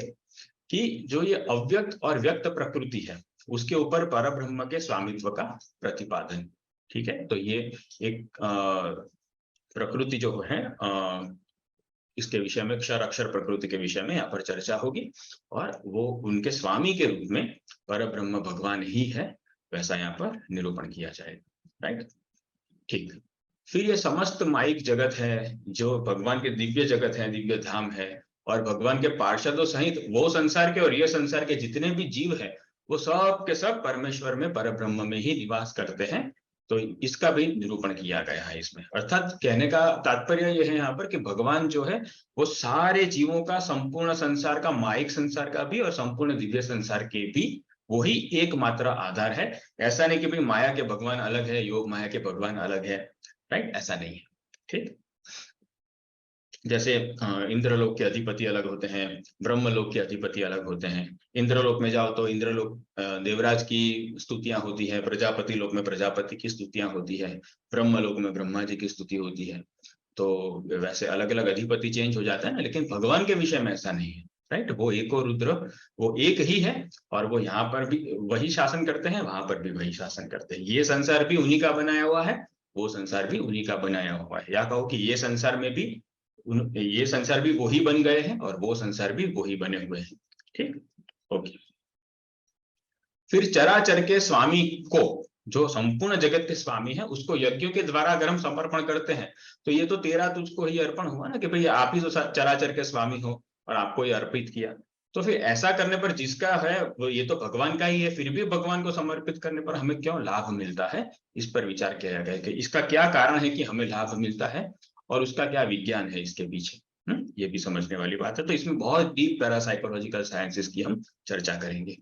कि जो ये अव्यक्त और व्यक्त प्रकृति है उसके ऊपर परब्रह्म के स्वामित्व का प्रतिपादन, ठीक है। तो ये एक प्रकृति जो है इसके विषय में, क्षर अक्षर प्रकृति के विषय में यहाँ पर चर्चा होगी, और वो उनके स्वामी के रूप में परब्रह्म भगवान ही है, वैसा यहाँ पर निरूपण किया जाएगा, राइट, ठीक। फिर ये समस्त माइक जगत है, जो भगवान के दिव्य जगत है, दिव्य धाम है, और भगवान के पार्षदों सहित वो संसार के और ये संसार के जितने भी जीव है वो सब के सब परमेश्वर में, परब्रह्म में ही निवास करते हैं। तो इसका भी निरूपण किया गया है इसमें। अर्थात कहने का तात्पर्य यह है यहाँ पर कि भगवान जो है वो सारे जीवों का, संपूर्ण संसार का, माइक संसार का भी और संपूर्ण दिव्य संसार के भी वही एकमात्र आधार है। ऐसा नहीं कि भाई माया के भगवान अलग है, योग माया के भगवान अलग है, राइट, ऐसा नहीं है। ठीक, जैसे इंद्रलोक के अधिपति अलग होते हैं, ब्रह्मलोक के अधिपति अलग होते हैं। इंद्रलोक में जाओ तो इंद्रलोक देवराज की स्तुतियां होती है, प्रजापति लोक में प्रजापति की स्तुतियां होती है, ब्रह्मलोक में ब्रह्मा जी की स्तुति होती है। तो वैसे अलग अलग अधिपति चेंज हो जाता है ना, लेकिन भगवान के विषय में ऐसा नहीं है, राइट। वो एको रुद्र, वो एक ही है, और वो यहाँ पर भी वही शासन करते हैं, वहां पर भी वही शासन करते हैं। ये संसार भी उन्हीं का बनाया हुआ है, वो संसार भी उन्हीं का बनाया हुआ है। या कहो कि ये संसार में भी ये संसार भी वही बन गए हैं और वो संसार भी वही बने हुए हैं। ठीक, ओके। फिर चराचर के स्वामी को, जो संपूर्ण जगत के स्वामी है, उसको यज्ञों के द्वारा अगर हम समर्पण करते हैं तो ये तो तेरा तुझको ही अर्पण हुआ ना, कि भाई आप ही तो चराचर के स्वामी हो और आपको ये अर्पित किया। तो फिर ऐसा करने पर जिसका है वो, ये तो भगवान का ही है, फिर भी भगवान को समर्पित करने पर हमें क्यों लाभ मिलता है, इस पर विचार किया गया कि इसका क्या कारण है कि हमें लाभ मिलता है और उसका क्या विज्ञान है इसके पीछे। ये भी समझने वाली बात है। तो इसमें बहुत डीप पैरासाइकोलॉजिकल साइंसेस की हम चर्चा करेंगे।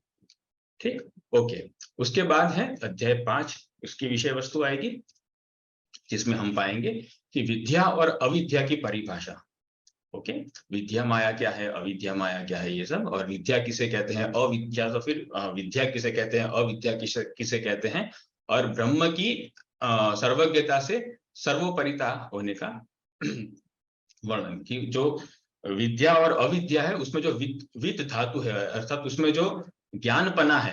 ठीक, ओके। उसके बाद है अध्याय 5, उसकी विषय वस्तु आएगी, जिसमें हम पाएंगे कि विद्या और अविद्या की परिभाषा। ओके, विद्या माया क्या है, अविद्या माया क्या है, ये सब, और विद्या किसे कहते हैं, अविद्या, तो फिर विद्या किसे कहते हैं, अविद्या किसे कहते हैं, और ब्रह्म की सर्वज्ञता से सर्वोपरिता होने का वर्णन, कि जो विद्या और अविद्या है उसमें जो वित धातु है, अर्थात उसमें जो ज्ञानपना है,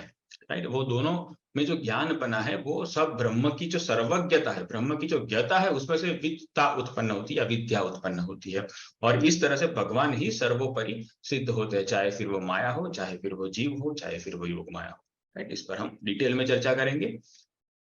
राइट, वो दोनों में जो ज्ञानपना है वो सब ब्रह्म की जो सर्वज्ञता है, ब्रह्म की जो ज्ञता है, उसमें से विद्ता उत्पन्न होती है, अविद्या उत्पन्न होती है। और इस तरह से भगवान ही सर्वोपरि सिद्ध होते हैं, चाहे फिर वो माया हो, चाहे फिर वो जीव हो, चाहे फिर वो योग माया हो, राइट। इस पर हम डिटेल में चर्चा करेंगे।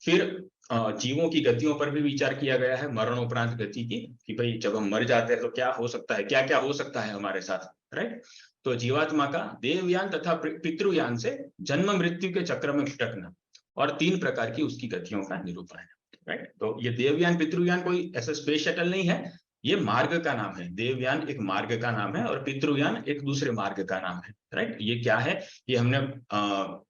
फिर जीवों की गतियों पर भी विचार किया गया है, मरणोपरांत गति की, कि भाई जब हम मर जाते हैं तो क्या हो सकता है, क्या क्या हो सकता है हमारे साथ, राइट। तो जीवात्मा का देवयान तथा पितृयान से जन्म मृत्यु के चक्र में भटकना, और 3 प्रकार की उसकी गतियों का निरूपण है, राइट। तो ये देवयान पितृयान कोई ऐसा स्पेस शटल नहीं है, ये मार्ग का नाम है। देवयान एक मार्ग का नाम है और पितृयान एक दूसरे मार्ग का नाम है, राइट। ये क्या है, ये हमने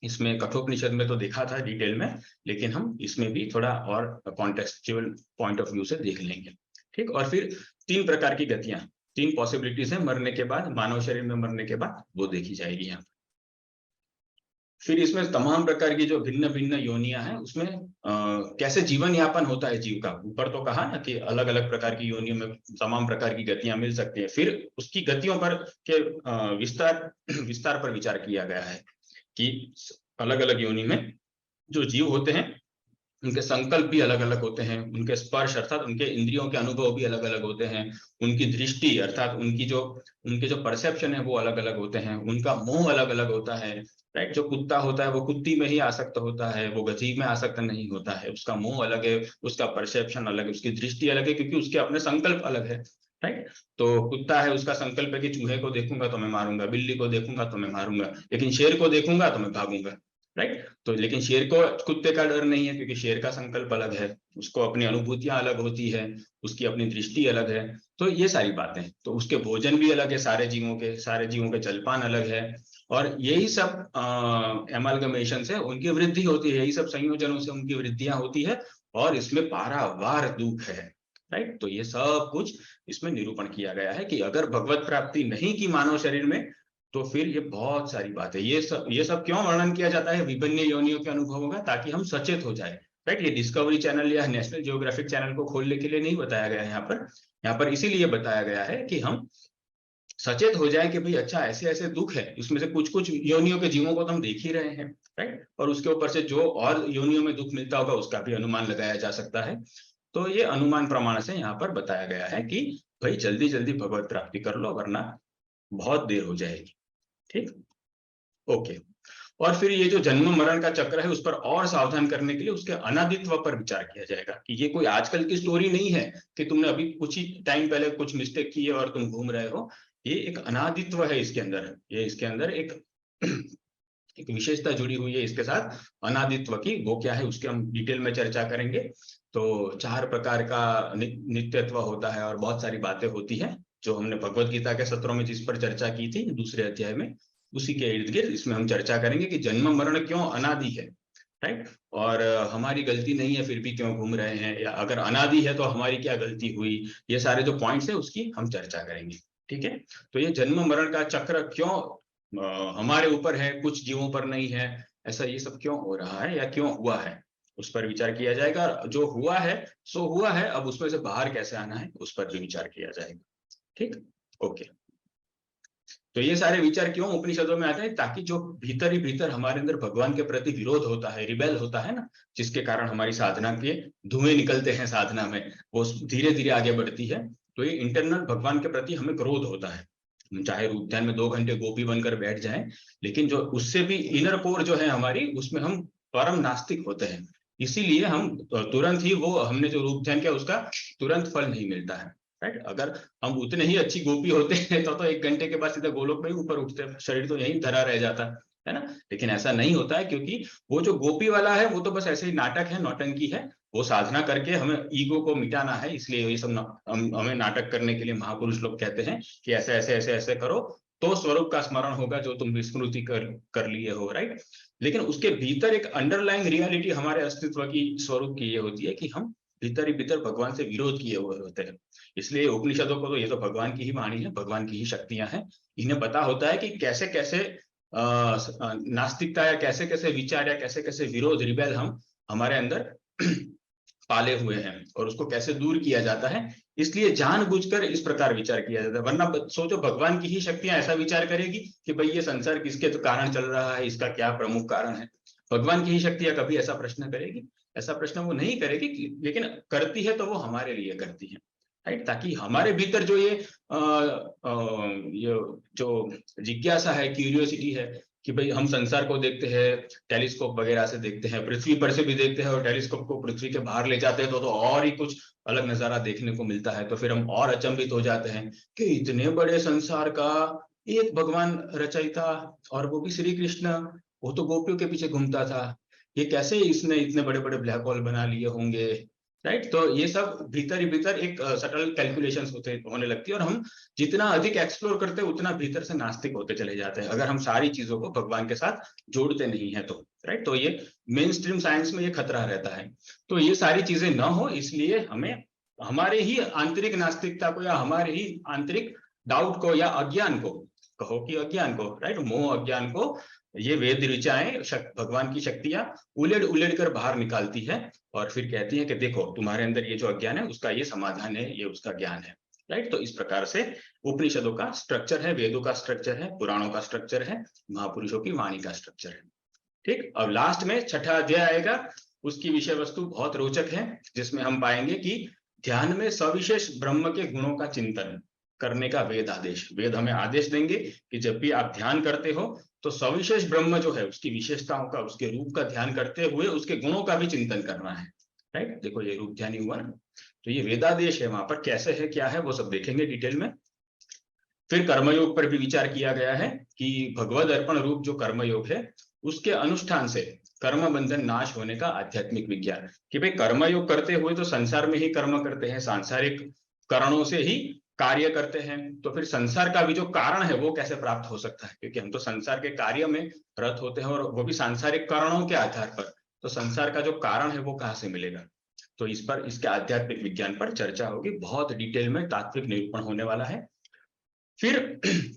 इसमें कठोपनिषद में तो देखा था डिटेल में, लेकिन हम इसमें भी थोड़ा और कॉन्टेक्सचुअल पॉइंट ऑफ व्यू से देख लेंगे। ठीक, और फिर 3 प्रकार की गतियां, 3 पॉसिबिलिटीज है मरने के बाद, मानव शरीर में मरने के बाद, वो देखी जाएगी यहाँ। फिर इसमें तमाम प्रकार की जो भिन्न भिन्न योनियां हैं, उसमें कैसे जीवन यापन होता है जीव का। ऊपर तो कहा ना कि अलग अलग प्रकार की योनियों में तमाम प्रकार की गतियां मिल सकती हैं। फिर उसकी गतियों पर के विस्तार पर विचार किया गया है कि अलग अलग योनि में जो जीव होते हैं उनके संकल्प भी अलग अलग होते हैं, उनके स्पर्श अर्थात उनके इंद्रियों के अनुभव भी अलग अलग होते हैं, उनकी दृष्टि अर्थात उनके जो परसेप्शन है वो अलग अलग होते हैं, उनका मोह अलग अलग होता है, राइट। जो कुत्ता होता है वो कुत्ती में ही आसक्त होता है, वो गधी में आसक्त नहीं होता है, उसका मोह अलग है, उसका परसेप्शन अलग है, उसकी दृष्टि अलग है, क्योंकि उसके अपने संकल्प अलग है, राइट। तो कुत्ता है, उसका संकल्प है कि चूहे को देखूंगा तो मैं मारूंगा, बिल्ली को देखूंगा तो मैं मारूंगा, लेकिन शेर को देखूंगा तो मैं भागूंगा, राइट। तो लेकिन शेर को कुत्ते का डर नहीं है, क्योंकि शेर का संकल्प अलग है, उसको अपनी अनुभूतियां अलग होती है, उसकी अपनी दृष्टि अलग है। तो ये सारी बातें, तो उसके भोजन भी अलग है, सारे जीवों के जलपान अलग है, और यही सब एमालगमेशन से उनकी वृद्धि होती है, यही सब संयोजनों से उनकी वृद्धियां होती है, और इसमें पारावार दुख है, राइट। तो ये सब कुछ इसमें निरूपण किया गया है कि अगर भगवत प्राप्ति नहीं की मानव शरीर में, तो फिर ये बहुत सारी बात है। ये सब क्यों वर्णन किया जाता है विभिन्न योनियों के अनुभवों का, ताकि हम सचेत हो जाए, राइट। ये डिस्कवरी चैनल या नेशनल जियोग्राफिक चैनल को खोलने के लिए नहीं बताया गया है यहाँ पर इसीलिए बताया गया है कि हम सचेत हो जाए कि भाई अच्छा ऐसे ऐसे दुख है, इसमें से कुछ कुछ योनियों के जीवों को तो हम देख ही रहे हैं, राइट। और उसके ऊपर से जो और योनियों में दुख मिलता होगा उसका भी अनुमान लगाया जा सकता है। तो ये अनुमान प्रमाण से यहाँ पर बताया गया है कि भाई जल्दी जल्दी भगवत प्राप्ति कर लो, वरना बहुत देर हो जाएगी। ठीक, ओके। और फिर ये जो जन्म मरण का चक्र है, उस पर और सावधान करने के लिए उसके अनादित्व पर विचार किया जाएगा, कि ये कोई आजकल की स्टोरी नहीं है कि तुमने अभी कुछ ही टाइम पहले कुछ मिस्टेक की है और तुम घूम रहे हो। ये एक अनादित्व है इसके अंदर, ये इसके अंदर एक एक विशेषता जुड़ी हुई है इसके साथ अनादित्व की, वो क्या है उसके हम डिटेल में चर्चा करेंगे। तो 4 प्रकार का नित्यत्व होता है और बहुत सारी बातें होती है जो हमने भगवत गीता के सत्रों में जिस पर चर्चा की थी दूसरे अध्याय में, उसी के इर्द गिर्द इसमें हम चर्चा करेंगे कि जन्म मरण क्यों अनादि है, राइट, और हमारी गलती नहीं है फिर भी क्यों घूम रहे हैं, या अगर अनादि है तो हमारी क्या गलती हुई, ये सारे जो पॉइंट्स है उसकी हम चर्चा करेंगे। ठीक है, तो ये जन्म मरण का चक्र क्यों हमारे ऊपर है, कुछ जीवों पर नहीं है, ऐसा ये सब क्यों हो रहा है या क्यों हुआ है, उस पर विचार किया जाएगा। जो हुआ है सो हुआ है, अब उसमें से बाहर कैसे आना है उस पर भी विचार किया जाएगा। ठीक, ओके। तो ये सारे विचार क्यों उपनिषदों में आते हैं, ताकि जो भीतर ही भीतर हमारे अंदर भगवान के प्रति विरोध होता है, रिबेल होता है ना, जिसके कारण हमारी साधना के धुएं निकलते हैं साधना में, वो धीरे धीरे आगे बढ़ती है। तो ये इंटरनल भगवान के प्रति हमें क्रोध होता है, चाहे रूप ध्यान में 2 घंटे गोपी बनकर बैठ जाएं, लेकिन जो उससे भी इनर कोर जो है हमारी, उसमें हम परम नास्तिक होते हैं, इसीलिए हम तुरंत ही वो हमने जो रूप ध्यान किया उसका तुरंत फल नहीं मिलता है, राइट। अगर हम उतने ही अच्छी गोपी होते हैं तो 1 घंटे के बाद सीधा गोलोक में ही ऊपर उठते, शरीर तो यहीं धरा रह जाता है ना, लेकिन ऐसा नहीं होता है, क्योंकि वो जो गोपी वाला है वो तो बस ऐसे ही नाटक है, नौटंकी है, वो साधना करके हमें ईगो को मिटाना है, इसलिए ये सब हमें नाटक करने के लिए महापुरुष लोग कहते हैं कि ऐसे ऐसे ऐसे ऐसे करो तो स्वरूप का स्मरण होगा जो तुम विस्मृति कर लिए हो, राइट। लेकिन उसके भीतर एक अंडरलाइंग रियलिटी हमारे अस्तित्व की, स्वरूप की ये होती है कि हम भीतर ही भीतर भगवान से विरोध किए हुए होते हैं। इसलिए उपनिषदों को तो ये तो भगवान की ही वाणी है, भगवान की ही शक्तियां हैं, इन्हें पता होता है कि कैसे कैसे नास्तिकता या कैसे कैसे विचार या कैसे कैसे विरोध, रिबेल हम हमारे अंदर पाले हुए हैं और उसको कैसे दूर किया जाता है, इसलिए जानबूझकर इस प्रकार विचार किया जाता है। वरना सोचो भगवान की ही शक्तियां ऐसा विचार करेगी कि भाई ये संसार किसके तो कारण चल रहा है, इसका क्या प्रमुख कारण है, भगवान की ही शक्तियां कभी ऐसा प्रश्न करेगी? ऐसा प्रश्न वो नहीं करेगी, लेकिन करती है तो वो हमारे लिए करती है, राइट, ताकि हमारे भीतर जो ये जो जिज्ञासा है, क्यूरियोसिटी है कि भाई हम संसार को देखते हैं, टेलीस्कोप वगैरह से देखते हैं, पृथ्वी पर से भी देखते हैं, और टेलीस्कोप को पृथ्वी के बाहर ले जाते हैं तो और ही कुछ अलग नजारा देखने को मिलता है, तो फिर हम और अचंभित हो जाते हैं कि इतने बड़े संसार का एक भगवान रचयिता, और वो भी श्री कृष्ण, वो तो गोपियों के पीछे घूमता था, ये कैसे इसने इतने बड़े बड़े ब्लैक होल बना लिए होंगे, राइट। तो ये सब भीतर ही भीतर एक सटल कैलकुलेशंस होने लगती है, और हम जितना अधिक एक्सप्लोर करते हैं उतना भीतर से नास्तिक होते चले जाते हैं, अगर हम सारी चीजों को भगवान के साथ जोड़ते नहीं है तो, राइट। तो ये मेन स्ट्रीम साइंस में ये खतरा रहता है। तो ये सारी चीजें न हो, इसलिए हमें हमारे ही आंतरिक नास्तिकता को, या हमारे ही आंतरिक डाउट को, या अज्ञान को, कहो कि अज्ञान को, राइट, मोह अज्ञान को, ये वेद ऋचाएं भगवान की शक्तियां उलट उलट कर बाहर निकालती है, और फिर कहती है कि देखो तुम्हारे अंदर ये जो अज्ञान है उसका ये समाधान है, ये उसका ज्ञान है, राइट। तो इस प्रकार से उपनिषदों का स्ट्रक्चर है, वेदों का स्ट्रक्चर है, पुराणों का स्ट्रक्चर है, महापुरुषों की वाणी का स्ट्रक्चर है। ठीक, अब लास्ट में 6ठा अध्याय आएगा, उसकी विषय वस्तु बहुत रोचक है, जिसमें हम पाएंगे कि ध्यान में सविशेष ब्रह्म के गुणों का चिंतन करने का वेद आदेश, वेद हमें आदेश देंगे कि जब भी आप ध्यान करते हो तो सविशेष ब्रह्म जो है उसकी विशेषताओं का, उसके रूप का ध्यान करते हुए उसके गुणों का भी चिंतन करना है, राइट। देखो ये रूप ध्यान ही हुआ ना, तो ये वेदादेश है, वहां पर कैसे है क्या है वो सब देखेंगे डिटेल में। फिर कर्मयोग पर भी विचार किया गया है कि भगवद अर्पण रूप जो कर्मयोग है उसके अनुष्ठान से कर्म बंधन नाश होने का आध्यात्मिक विज्ञान, कि भाई कर्मयोग करते हुए तो संसार में ही कर्म करते हैं, सांसारिक कारणों से ही कार्य करते हैं, तो फिर संसार का भी जो कारण है वो कैसे प्राप्त हो सकता है, क्योंकि हम तो संसार के कार्य में रत होते हैं, और वो भी सांसारिक कारणों के आधार पर, तो संसार का जो कारण है वो कहाँ से मिलेगा। तो इस पर, इसके आध्यात्मिक विज्ञान पर चर्चा होगी, बहुत डिटेल में तात्विक निरूपण होने वाला है। फिर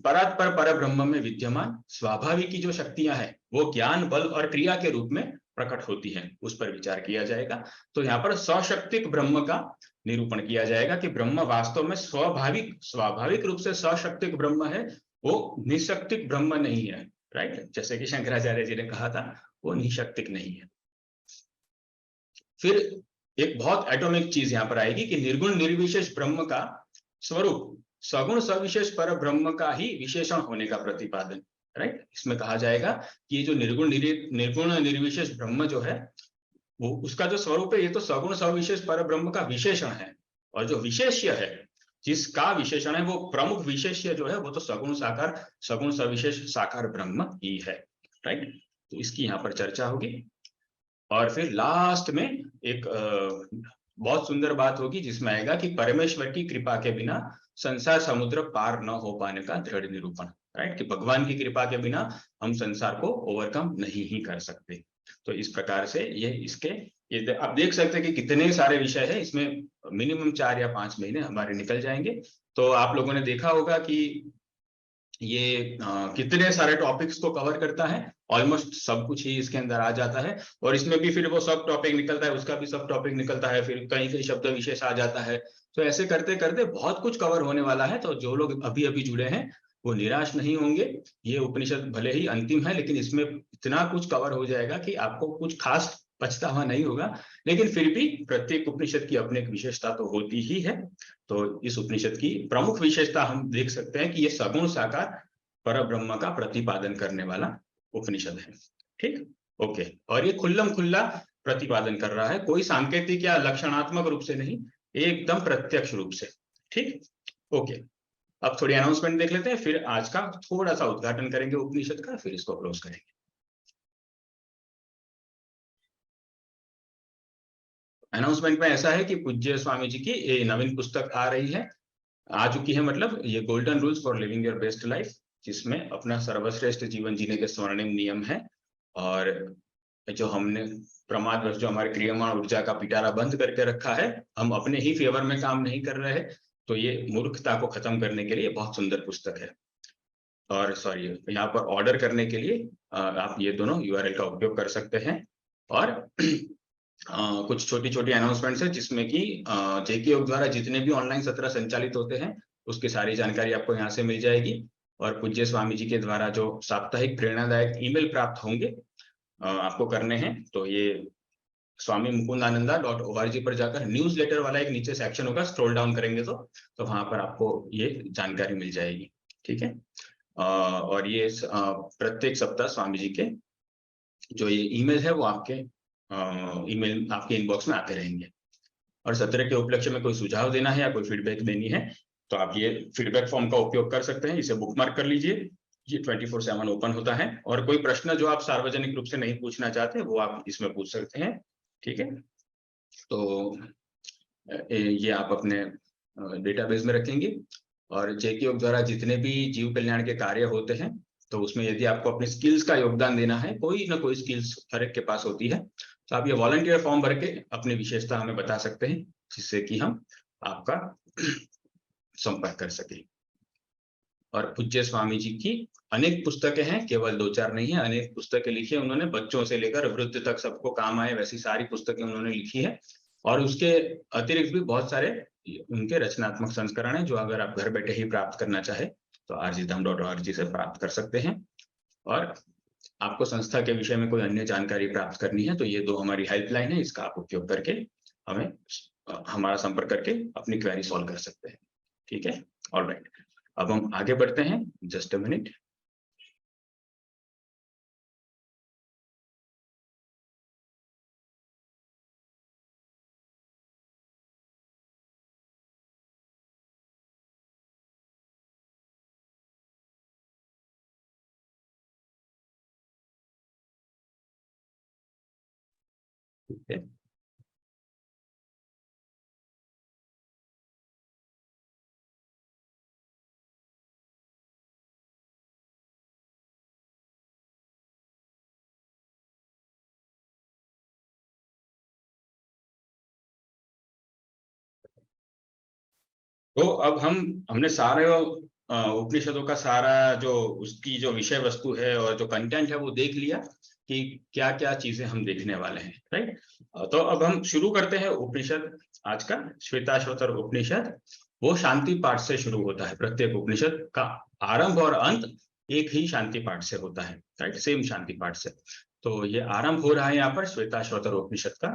परात्पर पर ब्रह्म में विद्यमान स्वाभाविक की जो शक्तियां हैं वो ज्ञान, बल और क्रिया के रूप में प्रकट होती हैं, उस पर विचार किया जाएगा। तो यहाँ पर सशक्तिक ब्रह्म का निरूपण किया जाएगा कि ब्रह्म वास्तव में स्वाभाविक रूप से सशक्तिक ब्रह्म है, वो निशक्तिक ब्रह्म नहीं है, राइट। जैसे कि शंकराचार्य जी ने कहा था, वो निशक्तिक नहीं है। फिर एक बहुत एटॉमिक चीज यहाँ पर आएगी कि निर्गुण निर्विशेष ब्रह्म का स्वरूप सगुण सविशेष पर ब्रह्म का ही विशेषण होने का प्रतिपादन, राइट। इसमें कहा जाएगा कि ये जो निर्गुण निर्विशेष ब्रह्म जो है वो, उसका जो स्वरूप है ये तो सगुण सविशेष पर ब्रह्म का विशेषण है, और जो विशेष्य है, जिसका विशेषण है, वो प्रमुख विशेष्य जो है वो तो सगुण सविशेष साकार ब्रह्म ही है, राइट। तो इसकी यहाँ पर चर्चा होगी। और फिर लास्ट में एक बहुत सुंदर बात होगी जिसमें आएगा कि परमेश्वर की कृपा के बिना संसार समुद्र पार न हो पाने का दृढ़ निरूपण, राइट, कि भगवान की कृपा के बिना हम संसार को ओवरकम नहीं ही कर सकते। तो इस प्रकार से ये आप देख सकते हैं कि कितने सारे विषय है इसमें, मिनिमम 4 या 5 महीने हमारे निकल जाएंगे। तो आप लोगों ने देखा होगा कि ये कितने सारे टॉपिक्स को कवर करता है, ऑलमोस्ट सब कुछ ही इसके अंदर आ जाता है। और इसमें भी फिर वो सब टॉपिक निकलता है, उसका भी सब टॉपिक निकलता है, फिर कहीं कहीं शब्द विशेष आ जाता है। तो ऐसे करते करते बहुत कुछ कवर होने वाला है। तो जो लोग अभी अभी जुड़े हैं वो निराश नहीं होंगे। ये उपनिषद भले ही अंतिम है, लेकिन इसमें इतना कुछ कवर हो जाएगा कि आपको कुछ खास पछतावा नहीं होगा। लेकिन फिर भी प्रत्येक उपनिषद की अपनी एक विशेषता तो होती ही है। तो इस उपनिषद की प्रमुख विशेषता हम देख सकते हैं कि ये सगुण साकार परब्रह्म का प्रतिपादन करने वाला उपनिषद है। ठीक, ओके। और ये खुल्लम खुल्ला प्रतिपादन कर रहा है, कोई सांकेतिक या लक्षणात्मक रूप से नहीं, एकदम प्रत्यक्ष रूप से। ठीक, ओके। अब थोड़ी अनाउंसमेंट देख लेते हैं, फिर आज का थोड़ा सा उद्घाटन करेंगे उपनिषद का, फिर इसको क्लोज करेंगे। अनाउंसमेंट में ऐसा है कि पूज्य स्वामी जी की ये नवीन पुस्तक आ रही है, आ चुकी है, मतलब ये golden rules for living your best life, जिसमें अपना सर्वश्रेष्ठ जीवन जीने के स्वर्णिम नियम है। और जो हमने प्रमाद जो हमारे क्रियामान ऊर्जा का पिटारा बंद करके रखा है, हम अपने ही फेवर में काम नहीं कर रहे हैं, तो ये मूर्खता को खत्म करने के लिए बहुत सुंदर पुस्तक है। और सॉरी, यहाँ पर ऑर्डर करने के लिए आप ये दोनों URL का उपयोग कर सकते हैं। और कुछ छोटी छोटी अनाउंसमेंट्स है जिसमें कि जेके योग द्वारा जितने भी ऑनलाइन सत्र संचालित होते हैं उसकी सारी जानकारी आपको यहाँ से मिल जाएगी। और पूज्य स्वामी जी के द्वारा जो साप्ताहिक प्रेरणादायक ईमेल प्राप्त होंगे आपको करने हैं, तो ये स्वामी mukundananda.org पर जाकर न्यूज़लेटर वाला एक नीचे सेक्शन होगा, स्क्रॉल डाउन करेंगे तो वहां पर आपको ये जानकारी मिल जाएगी। ठीक है, और ये प्रत्येक सप्ताह स्वामी जी के जो ये ईमेल है वो आपके ईमेल आपके इनबॉक्स में आते रहेंगे। और सत्र के उपलक्ष्य में कोई सुझाव देना है या कोई फीडबैक देनी है तो आप ये फीडबैक फॉर्म का उपयोग कर सकते हैं, इसे बुकमार्क कर लीजिए, ये 24/7 ओपन होता है। और कोई प्रश्न जो आप सार्वजनिक रूप से नहीं पूछना चाहते वो आप इसमें पूछ सकते हैं। ठीक है, तो ये आप अपने डेटाबेस में रखेंगे। और जेके योग द्वारा जितने भी जीव कल्याण के कार्य होते हैं तो उसमें यदि आपको अपनी स्किल्स का योगदान देना है, कोई ना कोई स्किल्स हर एक के पास होती है, तो आप ये वॉलंटियर फॉर्म भर के अपनी विशेषता हमें बता सकते हैं, जिससे कि हम आपका संपर्क कर सके। और पूज्य स्वामी जी की अनेक पुस्तकें हैं, केवल 2-4 नहीं है, अनेक पुस्तकें लिखी है उन्होंने, बच्चों से लेकर वृद्ध तक सबको काम आए वैसी सारी पुस्तकें उन्होंने लिखी है। और उसके अतिरिक्त भी बहुत सारे उनके रचनात्मक संस्करण हैं जो अगर आप घर बैठे ही प्राप्त करना चाहे तो rgdham.org से प्राप्त कर सकते हैं। और आपको संस्था के विषय में कोई अन्य जानकारी प्राप्त करनी है तो ये 2 हमारी हेल्पलाइन है, इसका आप उपयोग करके हमें हमारा संपर्क करके अपनी क्वेरी सॉल्व कर सकते हैं। ठीक है, ऑलराइट, अब हम आगे बढ़ते हैं। Just a minute. ठीक है, तो अब हमने सारे उपनिषदों का सारा जो उसकी जो विषय वस्तु है और जो कंटेंट है वो देख लिया कि क्या क्या चीजें हम देखने वाले हैं, राइट। तो अब हम शुरू करते हैं उपनिषद। आज का श्वेताश्वतर उपनिषद वो शांति पाठ से शुरू होता है। प्रत्येक उपनिषद का आरंभ और अंत एक ही शांति पाठ से होता है, राइट, सेम शांति पाठ से। तो ये आरंभ हो रहा है यहाँ पर श्वेताश्वतर उपनिषद का।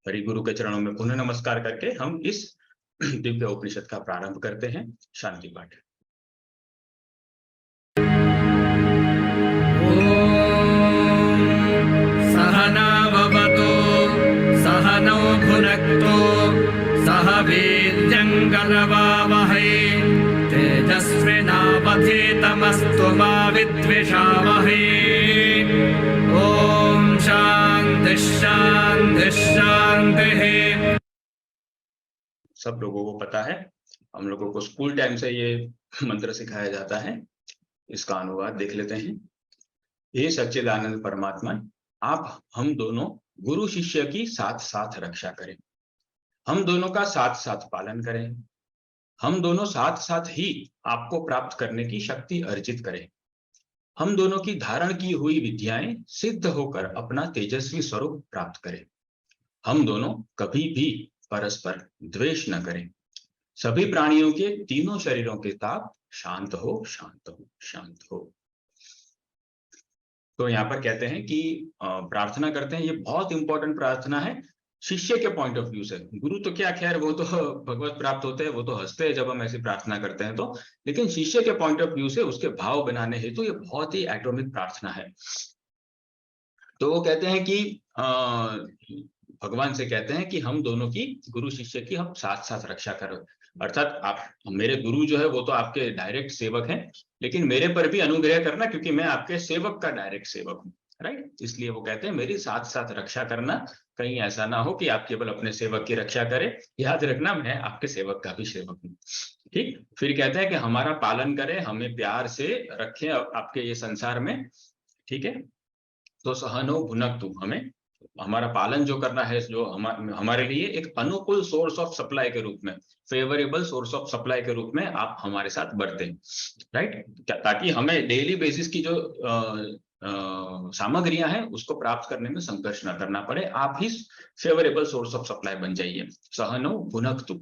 हरि गुरु के चरणों में पुनः नमस्कार करके हम इस दिव्य उपनिषद का प्रारंभ करते हैं शांति पाठ। सहना भवतु सहनौ भुनक्तु सह वीर्यं करवावहै तेजस्विनावधीतमस्तु अधीतमस्तु मा विद्विषावहै। ओम शांति शांति शांतिः। सब लोगों को पता है, हम लोगों को स्कूल टाइम से ये मंत्र सिखाया जाता है। इसका अनुवाद देख लेते हैं। हे सच्चिदानंद परमात्मा, आप हम दोनों गुरु शिष्य की साथ साथ रक्षा करें, हम दोनों का साथ साथ पालन करें, हम दोनों साथ साथ ही आपको प्राप्त करने की शक्ति अर्जित करें, हम दोनों की धारण की हुई विद्याएं सिद्ध होकर अपना तेजस्वी स्वरूप प्राप्त करें, हम दोनों कभी भी परस्पर द्वेष न करें, सभी प्राणियों के तीनों शरीरों के ताप शांत हो शांत हो शांत हो। तो यहाँ पर कहते हैं कि प्रार्थना करते हैं, ये बहुत इंपॉर्टेंट प्रार्थना है शिष्य के पॉइंट ऑफ व्यू से। गुरु तो क्या, खैर वो तो भगवत प्राप्त होते हैं, वो तो हंसते हैं जब हम ऐसी प्रार्थना करते हैं तो, लेकिन शिष्य के पॉइंट ऑफ व्यू से उसके भाव बनाने हेतु तो ये बहुत ही एटॉमिक प्रार्थना है। तो वो कहते हैं कि भगवान से कहते हैं कि हम दोनों की, गुरु शिष्य की हम साथ साथ रक्षा करो। अर्थात आप, मेरे गुरु जो है वो तो आपके डायरेक्ट सेवक हैं, लेकिन मेरे पर भी अनुग्रह करना, क्योंकि मैं आपके सेवक का डायरेक्ट सेवक हूँ, राइट। इसलिए वो कहते हैं मेरी साथ साथ रक्षा करना, कहीं ऐसा ना हो कि आप केवल अपने सेवक की रक्षा करें, याद रखना मैं आपके सेवक का भी सेवक हूँ, ठीक। फिर कहते हैं कि हमारा पालन करें, हमें प्यार से रखें आपके ये संसार में, ठीक है। तो सहनो भुनक्तु, हमें हमारा पालन जो करना है, जो हमारे लिए एक अनुकूल सोर्स ऑफ सप्लाई के रूप में, फेवरेबल सोर्स ऑफ सप्लाई के रूप में आप हमारे साथ बढ़ते, राइट, ताकि हमें डेली बेसिस की जो सामग्रियां हैं उसको प्राप्त करने में संघर्ष न करना पड़े, आप ही फेवरेबल सोर्स ऑफ सप्लाई बन जाइए। सहनो भुनक्तु।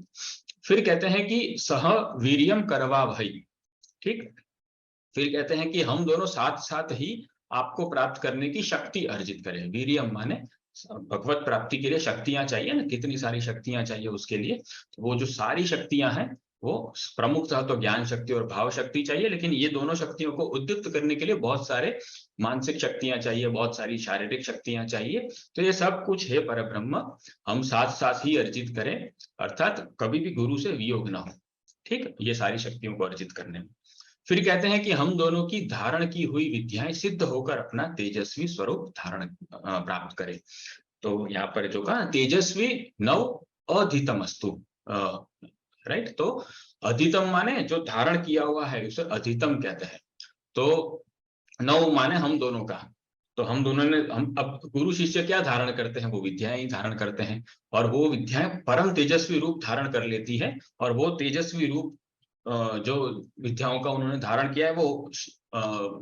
फिर कहते हैं कि सह वीर्यम करवा भई, ठीक। फिर कहते हैं कि हम दोनों साथ साथ ही आपको प्राप्त करने की शक्ति अर्जित करें। वीर्यम माने भगवत प्राप्ति के लिए शक्तियां चाहिए ना, कितनी सारी शक्तियां चाहिए उसके लिए, तो वो जो सारी शक्तियां हैं वो प्रमुखतः तो ज्ञान शक्ति और भाव शक्ति चाहिए, लेकिन ये दोनों शक्तियों को उद्दीप्त करने के लिए बहुत सारे मानसिक शक्तियां चाहिए, बहुत सारी शारीरिक शक्तियां चाहिए। तो ये सब कुछ है परब्रह्म हम साथ साथ ही अर्जित करें, अर्थात कभी भी गुरु से वियोग ना हो, ठीक, ये सारी शक्तियों को अर्जित करने में। फिर कहते हैं कि हम दोनों की धारण की हुई विद्याएं सिद्ध होकर अपना तेजस्वी स्वरूप धारण प्राप्त करें। तो यहाँ पर जो कहा तेजस्वी नव अधितमस्तु, राइट। तो अधितम माने जो धारण किया हुआ है उसे अधितम कहते हैं। तो नव माने हम दोनों का, तो हम दोनों ने, हम अब गुरु शिष्य क्या धारण करते हैं, वो विद्याएं ही धारण करते हैं, और वो विद्याएं परम तेजस्वी रूप धारण कर लेती है, और वो तेजस्वी रूप जो विद्याओं का उन्होंने धारण किया है वो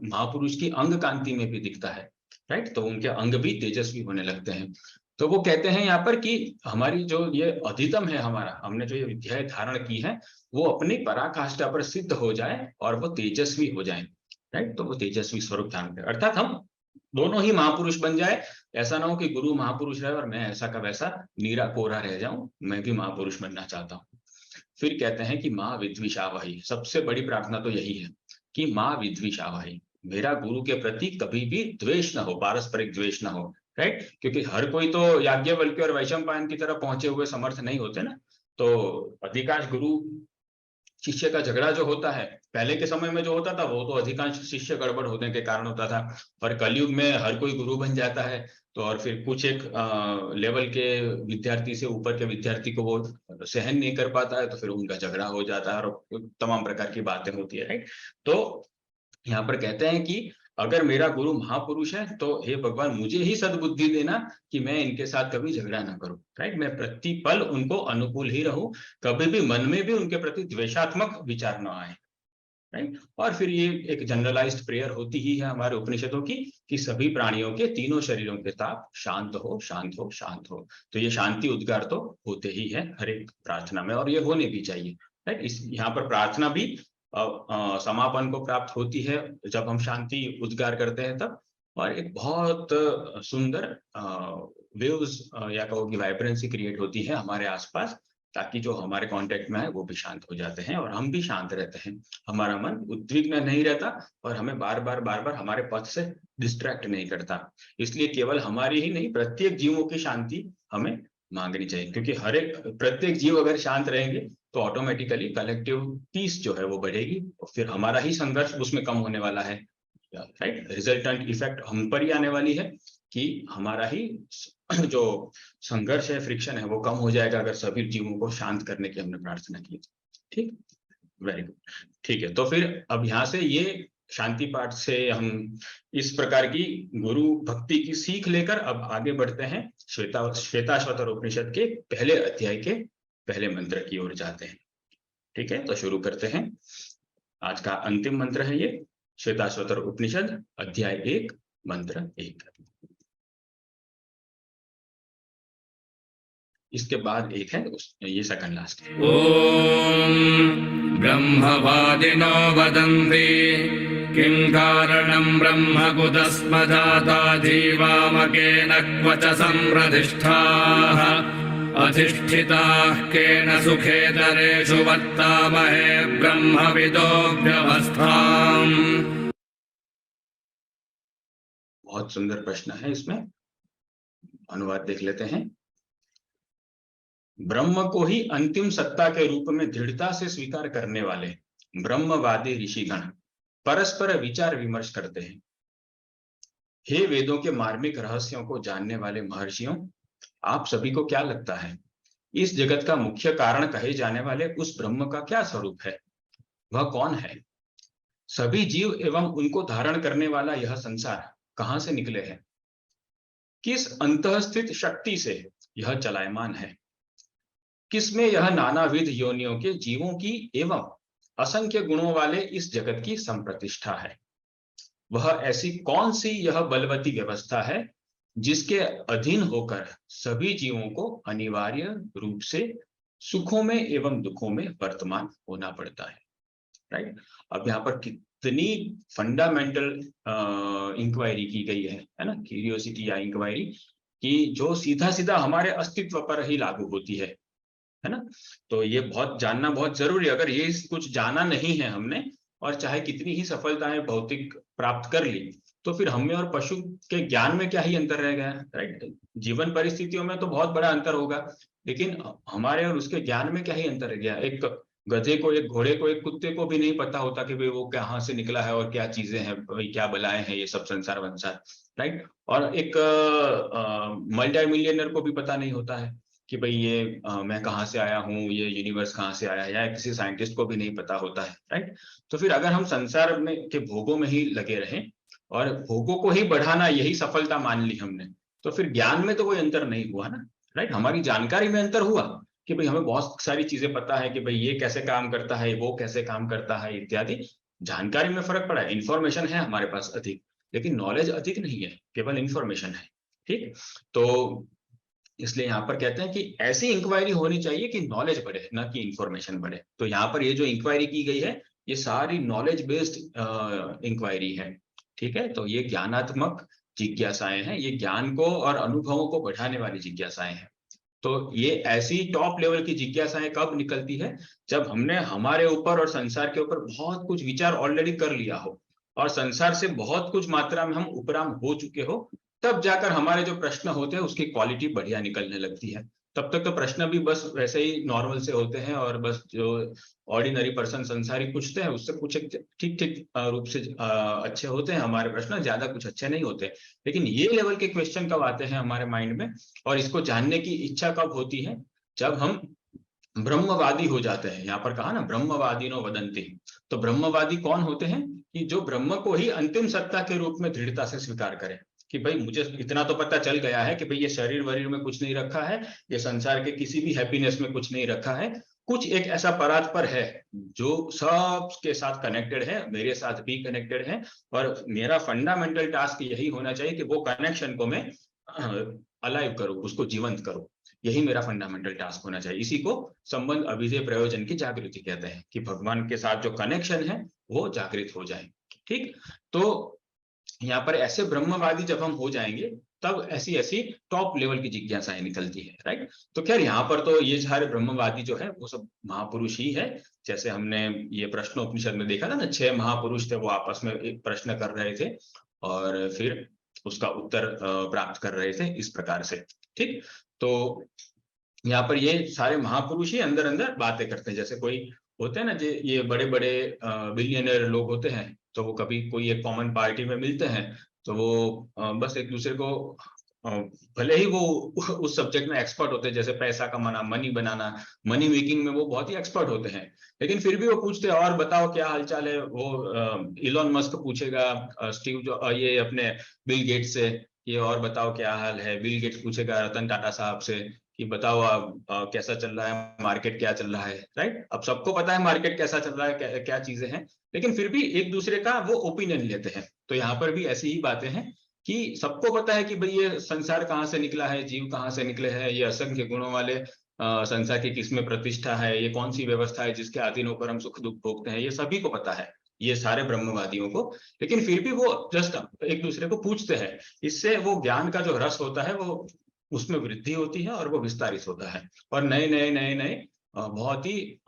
महापुरुष की अंग कांति में भी दिखता है, राइट। तो उनके अंग भी तेजस्वी होने लगते हैं। तो वो कहते हैं यहाँ पर कि हमारी जो ये अधितम है, हमारा, हमने जो ये विद्याएं धारण की है वो अपनी पराकाष्ठा पर सिद्ध हो जाए और वो तेजस्वी हो जाए, राइट। तो वो तेजस्वी स्वरूप धारण करें, अर्थात हम दोनों ही महापुरुष बन जाए। ऐसा ना हो कि गुरु महापुरुष रहे और मैं ऐसा का वैसा नीरा कोरा रह जाऊं, मैं भी महापुरुष बनना चाहता हूँ। फिर कहते हैं कि माँ विद्विषावहि, सबसे बड़ी प्रार्थना तो यही है कि माँ विद्विषावहि, मेरा गुरु के प्रति कभी भी द्वेष ना हो, पारस्परिक द्वेष ना हो, राइट। क्योंकि हर कोई तो याज्ञवल्क्य और वैशंपायन की तरह पहुंचे हुए समर्थ नहीं होते ना। तो अधिकांश गुरु शिष्य का झगड़ा जो होता है, पहले के समय में जो होता था वो तो अधिकांश शिष्य गड़बड़ होने के कारण होता था, और कलयुग में हर कोई गुरु बन जाता है, तो और फिर कुछ एक लेवल के विद्यार्थी से ऊपर के विद्यार्थी को वो सहन नहीं कर पाता है, तो फिर उनका झगड़ा हो जाता है और तमाम प्रकार की बातें होती है, राइट। तो यहाँ पर कहते हैं कि अगर मेरा गुरु महापुरुष है तो हे भगवान मुझे ही सद्बुद्धि देना कि मैं इनके साथ कभी झगड़ा ना करूं, राइट। मैं प्रतिपल उनको अनुकूल ही रहूं, कभी भी मन में भी उनके प्रति द्वेषात्मक विचार न आए, राइट। और फिर ये एक जनरलाइज्ड प्रेयर होती ही है हमारे उपनिषदों की कि सभी प्राणियों के तीनों शरीरों के ताप शांत हो शांत हो शांत हो। तो ये शांति उद्गार तो होते ही है हर एक प्रार्थना में, और ये होने भी चाहिए, राइट। इस यहाँ पर प्रार्थना भी समापन को प्राप्त होती है जब हम शांति उद्गार करते हैं तब, और एक बहुत सुंदर वेव्स या कहोगे वाइब्रेंसी क्रिएट होती है हमारे आसपास, ताकि जो हमारे कांटेक्ट में है वो भी शांत हो जाते हैं और हम भी शांत रहते हैं, हमारा मन उद्विग्न नहीं रहता और हमें बार बार हमारे पथ से डिस्ट्रैक्ट नहीं करता। इसलिए केवल हमारी ही नहीं, प्रत्येक जीवों की शांति हमें मांगनी चाहिए, क्योंकि हर एक प्रत्येक जीव अगर शांत रहेंगे तो ऑटोमेटिकली कलेक्टिव पीस जो है वो बढ़ेगी और फिर हमारा ही संघर्ष उसमें कम होने वाला है, राइट। रिजल्टेंट इफेक्ट हम पर ही आने वाली है कि हमारा ही जो संघर्ष है, फ्रिक्शन है, वो कम हो जाएगा अगर सभी जीवों को शांत करने की हमने प्रार्थना की। ठीक, वेरी गुड। ठीक है, तो फिर अब यहाँ से ये शांति पाठ से हम इस प्रकार की गुरु भक्ति की सीख लेकर अब आगे बढ़ते हैं श्वेताश्वतर उपनिषद के पहले अध्याय के पहले मंत्र की ओर जाते हैं। ठीक है, तो शुरू करते हैं। आज का अंतिम मंत्र है ये श्वेताश्वतर उपनिषद अध्याय 1 मंत्र 1। इसके बाद एक है ये सेकंड लास्ट। ॐ ब्रह्मवादिनो वदन्ति किं कारणं ब्रह्म कुतस्म जाता जीवामकेन क्व च सम्प्रतिष्ठाः अधिष्ठिताः केन सुखेतरेषु वर्तामहे ब्रह्मविदो व्यवस्थाम्। बहुत सुंदर प्रश्न है, इसमें अनुवाद देख लेते हैं। ब्रह्म को ही अंतिम सत्ता के रूप में दृढ़ता से स्वीकार करने वाले ब्रह्मवादी ऋषिगण परस्पर विचार विमर्श करते हैं। हे वेदों के मार्मिक रहस्यों को जानने वाले महर्षियों, आप सभी को क्या लगता है इस जगत का मुख्य कारण कहे जाने वाले उस ब्रह्म का क्या स्वरूप है? वह कौन है? सभी जीव एवं उनको धारण करने वाला यह संसार कहां से निकले हैं? किस अंतःस्थित शक्ति से यह चलायमान है? किसमें यह नानाविध योनियों के जीवों की एवं असंख्य गुणों वाले इस जगत की संप्रतिष्ठा है? वह ऐसी कौन सी यह बलवती व्यवस्था है जिसके अधीन होकर सभी जीवों को अनिवार्य रूप से सुखों में एवं दुखों में वर्तमान होना पड़ता है? राइट। अब यहाँ पर कितनी फंडामेंटल इंक्वायरी की गई है ना, क्यूरियोसिटी या इंक्वायरी, कि जो सीधा सीधा हमारे अस्तित्व पर ही लागू होती है ना। तो ये बहुत जानना बहुत जरूरी है। अगर ये कुछ जाना नहीं है हमने और चाहे कितनी ही सफलताएं भौतिक प्राप्त कर ली, तो फिर हमें और पशु के ज्ञान में क्या ही अंतर रह गया, राइट। जीवन परिस्थितियों में तो बहुत बड़ा अंतर होगा, लेकिन हमारे और उसके ज्ञान में क्या ही अंतर रह गया। एक गधे को, एक घोड़े को, एक कुत्ते को भी नहीं पता होता कि भाई वो कहाँ से निकला है और क्या चीजें हैं, भाई क्या बलाएं हैं ये सब संसार वंसार, राइट। और एक मल्टी मिलियनर को भी पता नहीं होता है कि भाई ये मैं कहाँ से आया हूँ, ये यूनिवर्स कहाँ से आया है, या किसी साइंटिस्ट को भी नहीं पता होता है, राइट। तो फिर अगर हम संसार में के भोगों में ही लगे रहें और भोगों को ही बढ़ाना यही सफलता मान ली हमने, तो फिर ज्ञान में तो कोई अंतर नहीं हुआ ना, राइट। हमारी जानकारी में अंतर हुआ कि भाई हमें बहुत सारी चीजें पता है कि भाई ये कैसे काम करता है, वो कैसे काम करता है इत्यादि, जानकारी में फर्क पड़ा है। इंफॉर्मेशन है हमारे पास अधिक, लेकिन नॉलेज अधिक नहीं है, केवल इंफॉर्मेशन है। ठीक, तो इसलिए यहाँ पर कहते हैं कि ऐसी इंक्वायरी होनी चाहिए कि नॉलेज बढ़े, ना कि इंफॉर्मेशन बढ़े। तो यहाँ पर ये जो इंक्वायरी की गई है ये सारी नॉलेज बेस्ड इंक्वायरी है। ठीक है, तो ये ज्ञानात्मक जिज्ञासाएं हैं, ये ज्ञान को और अनुभवों को बढ़ाने वाली जिज्ञासाएं हैं। तो ये ऐसी टॉप लेवल की जिज्ञासाएं कब निकलती है? जब हमने हमारे ऊपर और संसार के ऊपर बहुत कुछ विचार ऑलरेडी कर लिया हो और संसार से बहुत कुछ मात्रा में हम उपराम हो चुके हो, तब जाकर हमारे जो प्रश्न होते हैं उसकी क्वालिटी बढ़िया निकलने लगती है। तब तक तो प्रश्न भी बस वैसे ही नॉर्मल से होते हैं और बस जो ऑर्डिनरी पर्सन संसारी पूछते हैं उससे कुछ ठीक ठीक रूप से अच्छे होते हैं हमारे प्रश्न, ज्यादा कुछ अच्छे नहीं होते। लेकिन ये लेवल के क्वेश्चन कब आते हैं हमारे माइंड में और इसको जानने की इच्छा कब होती है? जब हम ब्रह्मवादी हो जाते हैं। यहाँ पर कहा ना ब्रह्मवादिनो वदन्ति, तो ब्रह्मवादी कौन होते हैं? कि जो ब्रह्म को ही अंतिम सत्ता के रूप में दृढ़ता से स्वीकार करें कि भाई मुझे इतना तो पता चल गया है कि भाई ये शरीर वरीर में कुछ नहीं रखा है, ये संसार के किसी भी हैप्पीनेस में कुछ नहीं रखा है, कुछ एक ऐसा परात्पर है जो सबके साथ कनेक्टेड है, मेरे साथ भी कनेक्टेड है, और मेरा फंडामेंटल टास्क यही होना चाहिए कि वो कनेक्शन को मैं अलाइव करूं, उसको जीवंत करूं। यही मेरा फंडामेंटल टास्क होना चाहिए। इसी को संबंध अभिधेय प्रयोजन की जागृति कहते हैं कि भगवान के साथ जो कनेक्शन है वो जागृत हो जाए। ठीक, तो यहाँ पर ऐसे ब्रह्मवादी जब हम हो जाएंगे तब ऐसी ऐसी टॉप लेवल की जिज्ञासाएं निकलती है, राइट। तो खैर यहाँ पर तो ये सारे ब्रह्मवादी जो है वो सब महापुरुष ही है। जैसे हमने ये प्रश्नोपनिषद में देखा था ना, 6 महापुरुष थे, वो आपस में एक प्रश्न कर रहे थे और फिर उसका उत्तर प्राप्त कर रहे थे इस प्रकार से। ठीक, तो यहाँ पर ये सारे महापुरुष ही अंदर अंदर बातें करते हैं। जैसे कोई होते हैं ना, ये बड़े बड़े बिलियनर लोग होते हैं, तो वो कभी कोई एक कॉमन पार्टी में मिलते हैं, तो वो बस एक दूसरे को भले ही वो उस सब्जेक्ट में एक्सपर्ट होते हैं, जैसे पैसा कमाना, मनी बनाना, मनी मेकिंग में वो बहुत ही एक्सपर्ट होते हैं, लेकिन फिर भी वो पूछते हैं और बताओ क्या हालचाल है। वो इलॉन मस्क पूछेगा स्टीव जो ये अपने बिल गेट्स से, ये और बताओ क्या हाल है। बिल गेट्स पूछेगा रतन टाटा साहब से कि बताओ आप कैसा चल रहा है, मार्केट क्या चल रहा है, राइट। अब सबको पता है मार्केट कैसा चल रहा है, क्या चीजें हैं, लेकिन फिर भी एक दूसरे का वो ओपिनियन लेते हैं। तो यहाँ पर भी ऐसी ही बातें हैं कि सबको पता है कि भाई ये संसार कहाँ से निकला है, जीव कहाँ से निकले हैं, ये असंख्य गुणों वाले संसार की किसमें प्रतिष्ठा है, ये कौन सी व्यवस्था है जिसके अधीन होकर हम सुख दुख भोगते हैं, ये सभी को पता है, ये सारे ब्रह्मवादियों को। लेकिन फिर भी वो जस्ट एक दूसरे को पूछते हैं। इससे वो ज्ञान का जो रस होता है वो उसमें वृद्धि होती है और वो विस्तारित होता है, और नए नए नए नए बहुत ही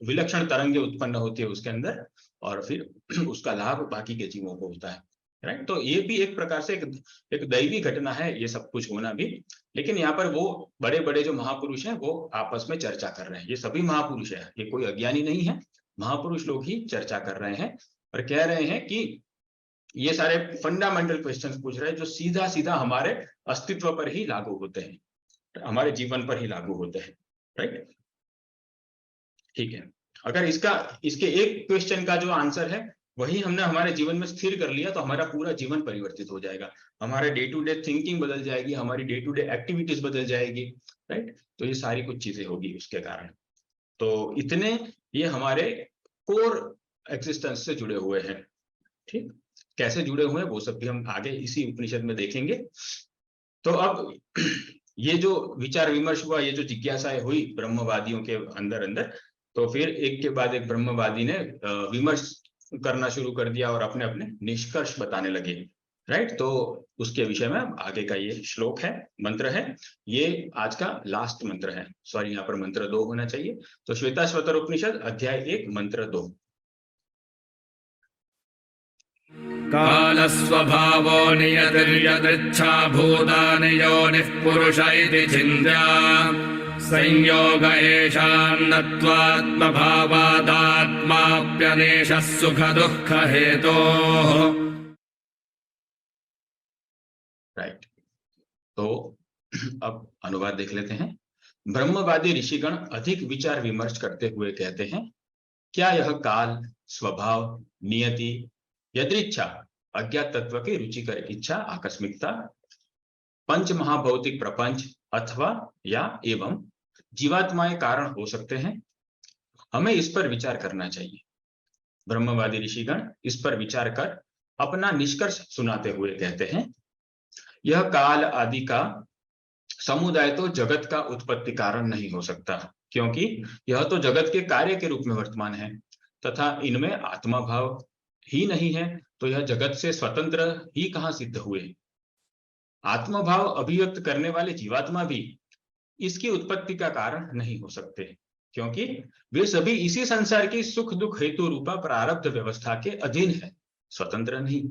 विलक्षण तरंगे उत्पन्न होती है उसके अंदर, और फिर उसका लाभ बाकी के जीवों को होता है, राइट। तो ये भी एक प्रकार से एक दैवी घटना है ये सब कुछ होना भी। लेकिन यहाँ पर वो बड़े बड़े जो महापुरुष हैं वो आपस में चर्चा कर रहे हैं। ये सभी महापुरुष है, ये कोई अज्ञानी नहीं है, महापुरुष लोग ही चर्चा कर रहे हैं और कह रहे हैं कि ये सारे फंडामेंटल क्वेश्चंस पूछ रहे हैं जो सीधा सीधा हमारे अस्तित्व पर ही लागू होते हैं, हमारे जीवन पर ही लागू होते हैं, राइट। ठीक है, अगर इसके एक क्वेश्चन का जो आंसर है वही हमने हमारे जीवन में स्थिर कर लिया तो हमारा पूरा जीवन परिवर्तित हो जाएगा, हमारे डे टू डे थिंकिंग बदल जाएगी, हमारी डे टू डे एक्टिविटीज बदल जाएगी, राइट। तो ये सारी कुछ चीजें होगी उसके कारण। तो इतने ये हमारे कोर एक्सिस्टेंस से जुड़े हुए हैं। ठीक, कैसे जुड़े हुए हैं वो सब भी हम आगे इसी उपनिषद में देखेंगे। तो अब ये जो विचार विमर्श हुआ, ये जो जिज्ञासाएं हुई ब्रह्मवादियों के अंदर अंदर, तो फिर एक के बाद एक ब्रह्मवादी ने विमर्श करना शुरू कर दिया और अपने अपने निष्कर्ष बताने लगे, राइट। तो उसके विषय में आगे का ये श्लोक है, मंत्र है, ये आज का लास्ट मंत्र है। सॉरी, यहाँ पर मंत्र 2 होना चाहिए। तो श्वेताश्वतर उपनिषद अध्याय 1 मंत्र 2। कालस्वभावो नियतिर्यदृच्छा भूतानि योनिः पुरुष इति चिन्त्या संयोग एषान्नत्वात्मभावादात्माप्यनेशः सुखदुःख हेतोः। राइट, तो अब अनुवाद देख लेते हैं। ब्रह्मवादी ऋषिगण अधिक विचार विमर्श करते हुए कहते हैं, क्या यह काल, स्वभाव, नियति, यदृच्छा, अज्ञात तत्व की रुचिकर इच्छा, आकस्मिकता, पंच महाभौतिक प्रपंच अथवा या एवं जीवात्माएं कारण हो सकते हैं? हमें इस पर विचार करना चाहिए। ब्रह्मवादी ऋषिगण इस पर विचार कर अपना निष्कर्ष सुनाते हुए कहते हैं, यह काल आदि का समुदाय तो जगत का उत्पत्ति कारण नहीं हो सकता, क्योंकि यह तो जगत के कार्य के रूप में वर्तमान है तथा इनमें आत्मा भाव ही नहीं है, तो यह जगत से स्वतंत्र ही कहां सिद्ध हुए। आत्मभाव अभिव्यक्त करने वाले जीवात्मा भी इसकी उत्पत्ति का कारण नहीं हो सकते, क्योंकि वे सभी इसी संसार की सुख दुख हेतु रूपा प्रारब्ध व्यवस्था के अधीन है, स्वतंत्र नहीं,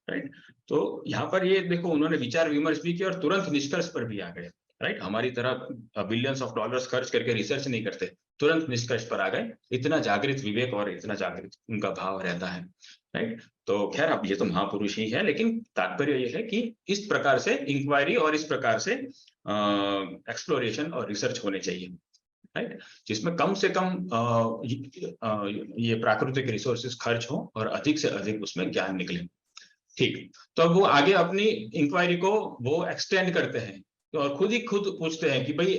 राइट। तो यहाँ पर ये देखो, उन्होंने विचार विमर्श भी किया और तुरंत निष्कर्ष पर भी आ गए, राइट। हमारी तरह बिलियंस ऑफ डॉलर्स खर्च करके रिसर्च नहीं करते, तुरंत निष्कर्ष पर आ गए। इतना जागृत विवेक और इतना जागृत उनका भाव रहता है, राइट। तो खैर, अब ये तो महापुरुष ही है, लेकिन तात्पर्य ये है कि इस प्रकार से इंक्वायरी और इस प्रकार से एक्सप्लोरेशन और रिसर्च होने चाहिए, राइट, जिसमें कम से कम ये प्राकृतिक रिसोर्सेज खर्च हो और अधिक से अधिक उसमें ज्ञान निकले। ठीक, तो अब वो आगे अपनी इंक्वायरी को वो एक्सटेंड करते हैं और खुद पूछते हैं कि भाई,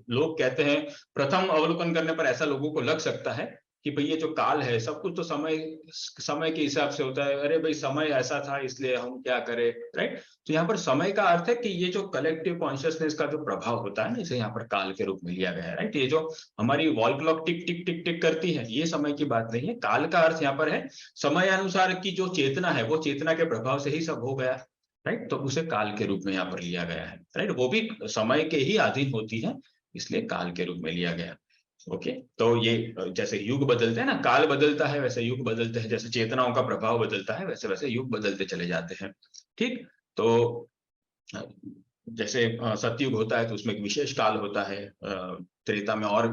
लोग कहते हैं प्रथम अवलोकन करने पर ऐसा लोगों को लग सकता है कि भाई ये जो काल है सब कुछ तो समय के हिसाब से होता है, अरे भाई समय ऐसा था इसलिए हम क्या करें, राइट। तो यहाँ पर समय का अर्थ है कि ये जो कलेक्टिव कॉन्शियसनेस का जो प्रभाव होता है ना, इसे यहाँ पर काल के रूप में लिया गया है, राइट। ये जो हमारी वॉल क्लॉक टिक टिक टिक टिक करती है, ये समय की बात नहीं है। काल का अर्थ यहाँ पर है समय अनुसार की जो चेतना है, वो चेतना के प्रभाव से ही सब हो गया, राइट। तो उसे काल के रूप में यहाँ पर लिया गया है, राइट। वो भी समय के ही अधीन होती है, इसलिए काल के रूप में लिया गया। ओके, तो ये जैसे युग बदलते हैं ना, काल बदलता है वैसे युग बदलते हैं, जैसे चेतनाओं का प्रभाव बदलता है वैसे वैसे युग बदलते चले जाते हैं। ठीक, तो जैसे सतयुग होता है तो उसमें एक विशेष काल होता है, त्रेता में और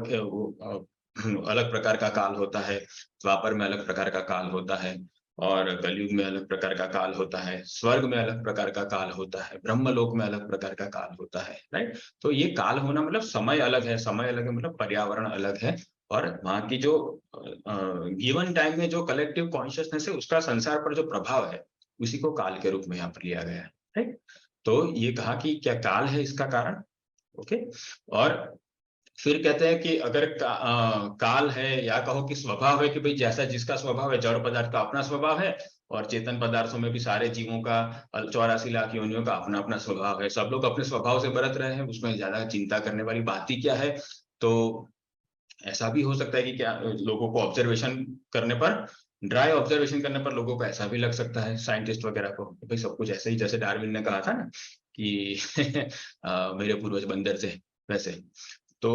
अलग प्रकार का काल होता है, द्वापर में अलग प्रकार का काल होता है, और कलयुग में अलग प्रकार का काल होता है, स्वर्ग में अलग प्रकार का काल होता है, ब्रह्मलोक में अलग प्रकार का काल होता है, राइट। तो ये काल होना मतलब समय अलग है, समय अलग है मतलब पर्यावरण अलग है, और वहाँ की जो गिवन टाइम में जो कलेक्टिव कॉन्शियसनेस है उसका संसार पर जो प्रभाव है उसी को काल के रूप में यहाँ पर लिया गया है, राइट। तो ये कहा कि क्या काल है इसका कारण, ओके। और फिर कहते हैं कि अगर काल है, या कहो कि स्वभाव है, कि भाई जैसा जिसका स्वभाव है, जड़ पदार्थ का अपना स्वभाव है, और चेतन पदार्थों में भी सारे जीवों का 84 लाख योनियों का अपना अपना स्वभाव है, सब लोग अपने स्वभाव से बरत रहे हैं, उसमें ज्यादा चिंता करने वाली बात ही क्या है। तो ऐसा भी हो सकता है कि क्या लोगों को ऑब्जर्वेशन करने पर, ड्राई ऑब्जर्वेशन करने पर लोगों को ऐसा भी लग सकता है, साइंटिस्ट वगैरह को, भाई सब कुछ ऐसे ही जैसे डार्विन ने कहा था ना कि मेरे पूर्वज बंदर थे, वैसे। तो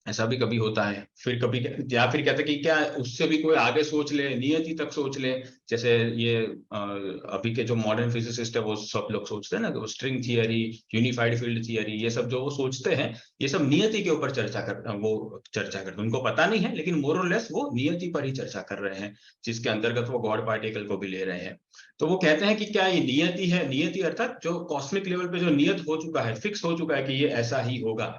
ऐसा भी कभी होता है। फिर कभी या फिर कहते हैं कि क्या उससे भी कोई आगे सोच ले, नियति तक सोच ले, जैसे ये अभी के जो मॉडर्न फिजिसिस्ट है वो सब लोग सोचते हैं ना, वो string theory, unified field theory, ये सब जो वो सोचते हैं, ये सब नियति के ऊपर चर्चा करते हैं, उनको पता नहीं है लेकिन मोर और लेस वो नियति पर ही चर्चा कर रहे हैं, जिसके अंतर्गत वो गॉड पार्टिकल को भी ले रहे हैं। तो वो कहते हैं कि क्या ये नियति है, नियति अर्थात जो कॉस्मिक लेवल पे जो नियत हो चुका है, फिक्स हो चुका है कि ये ऐसा ही होगा,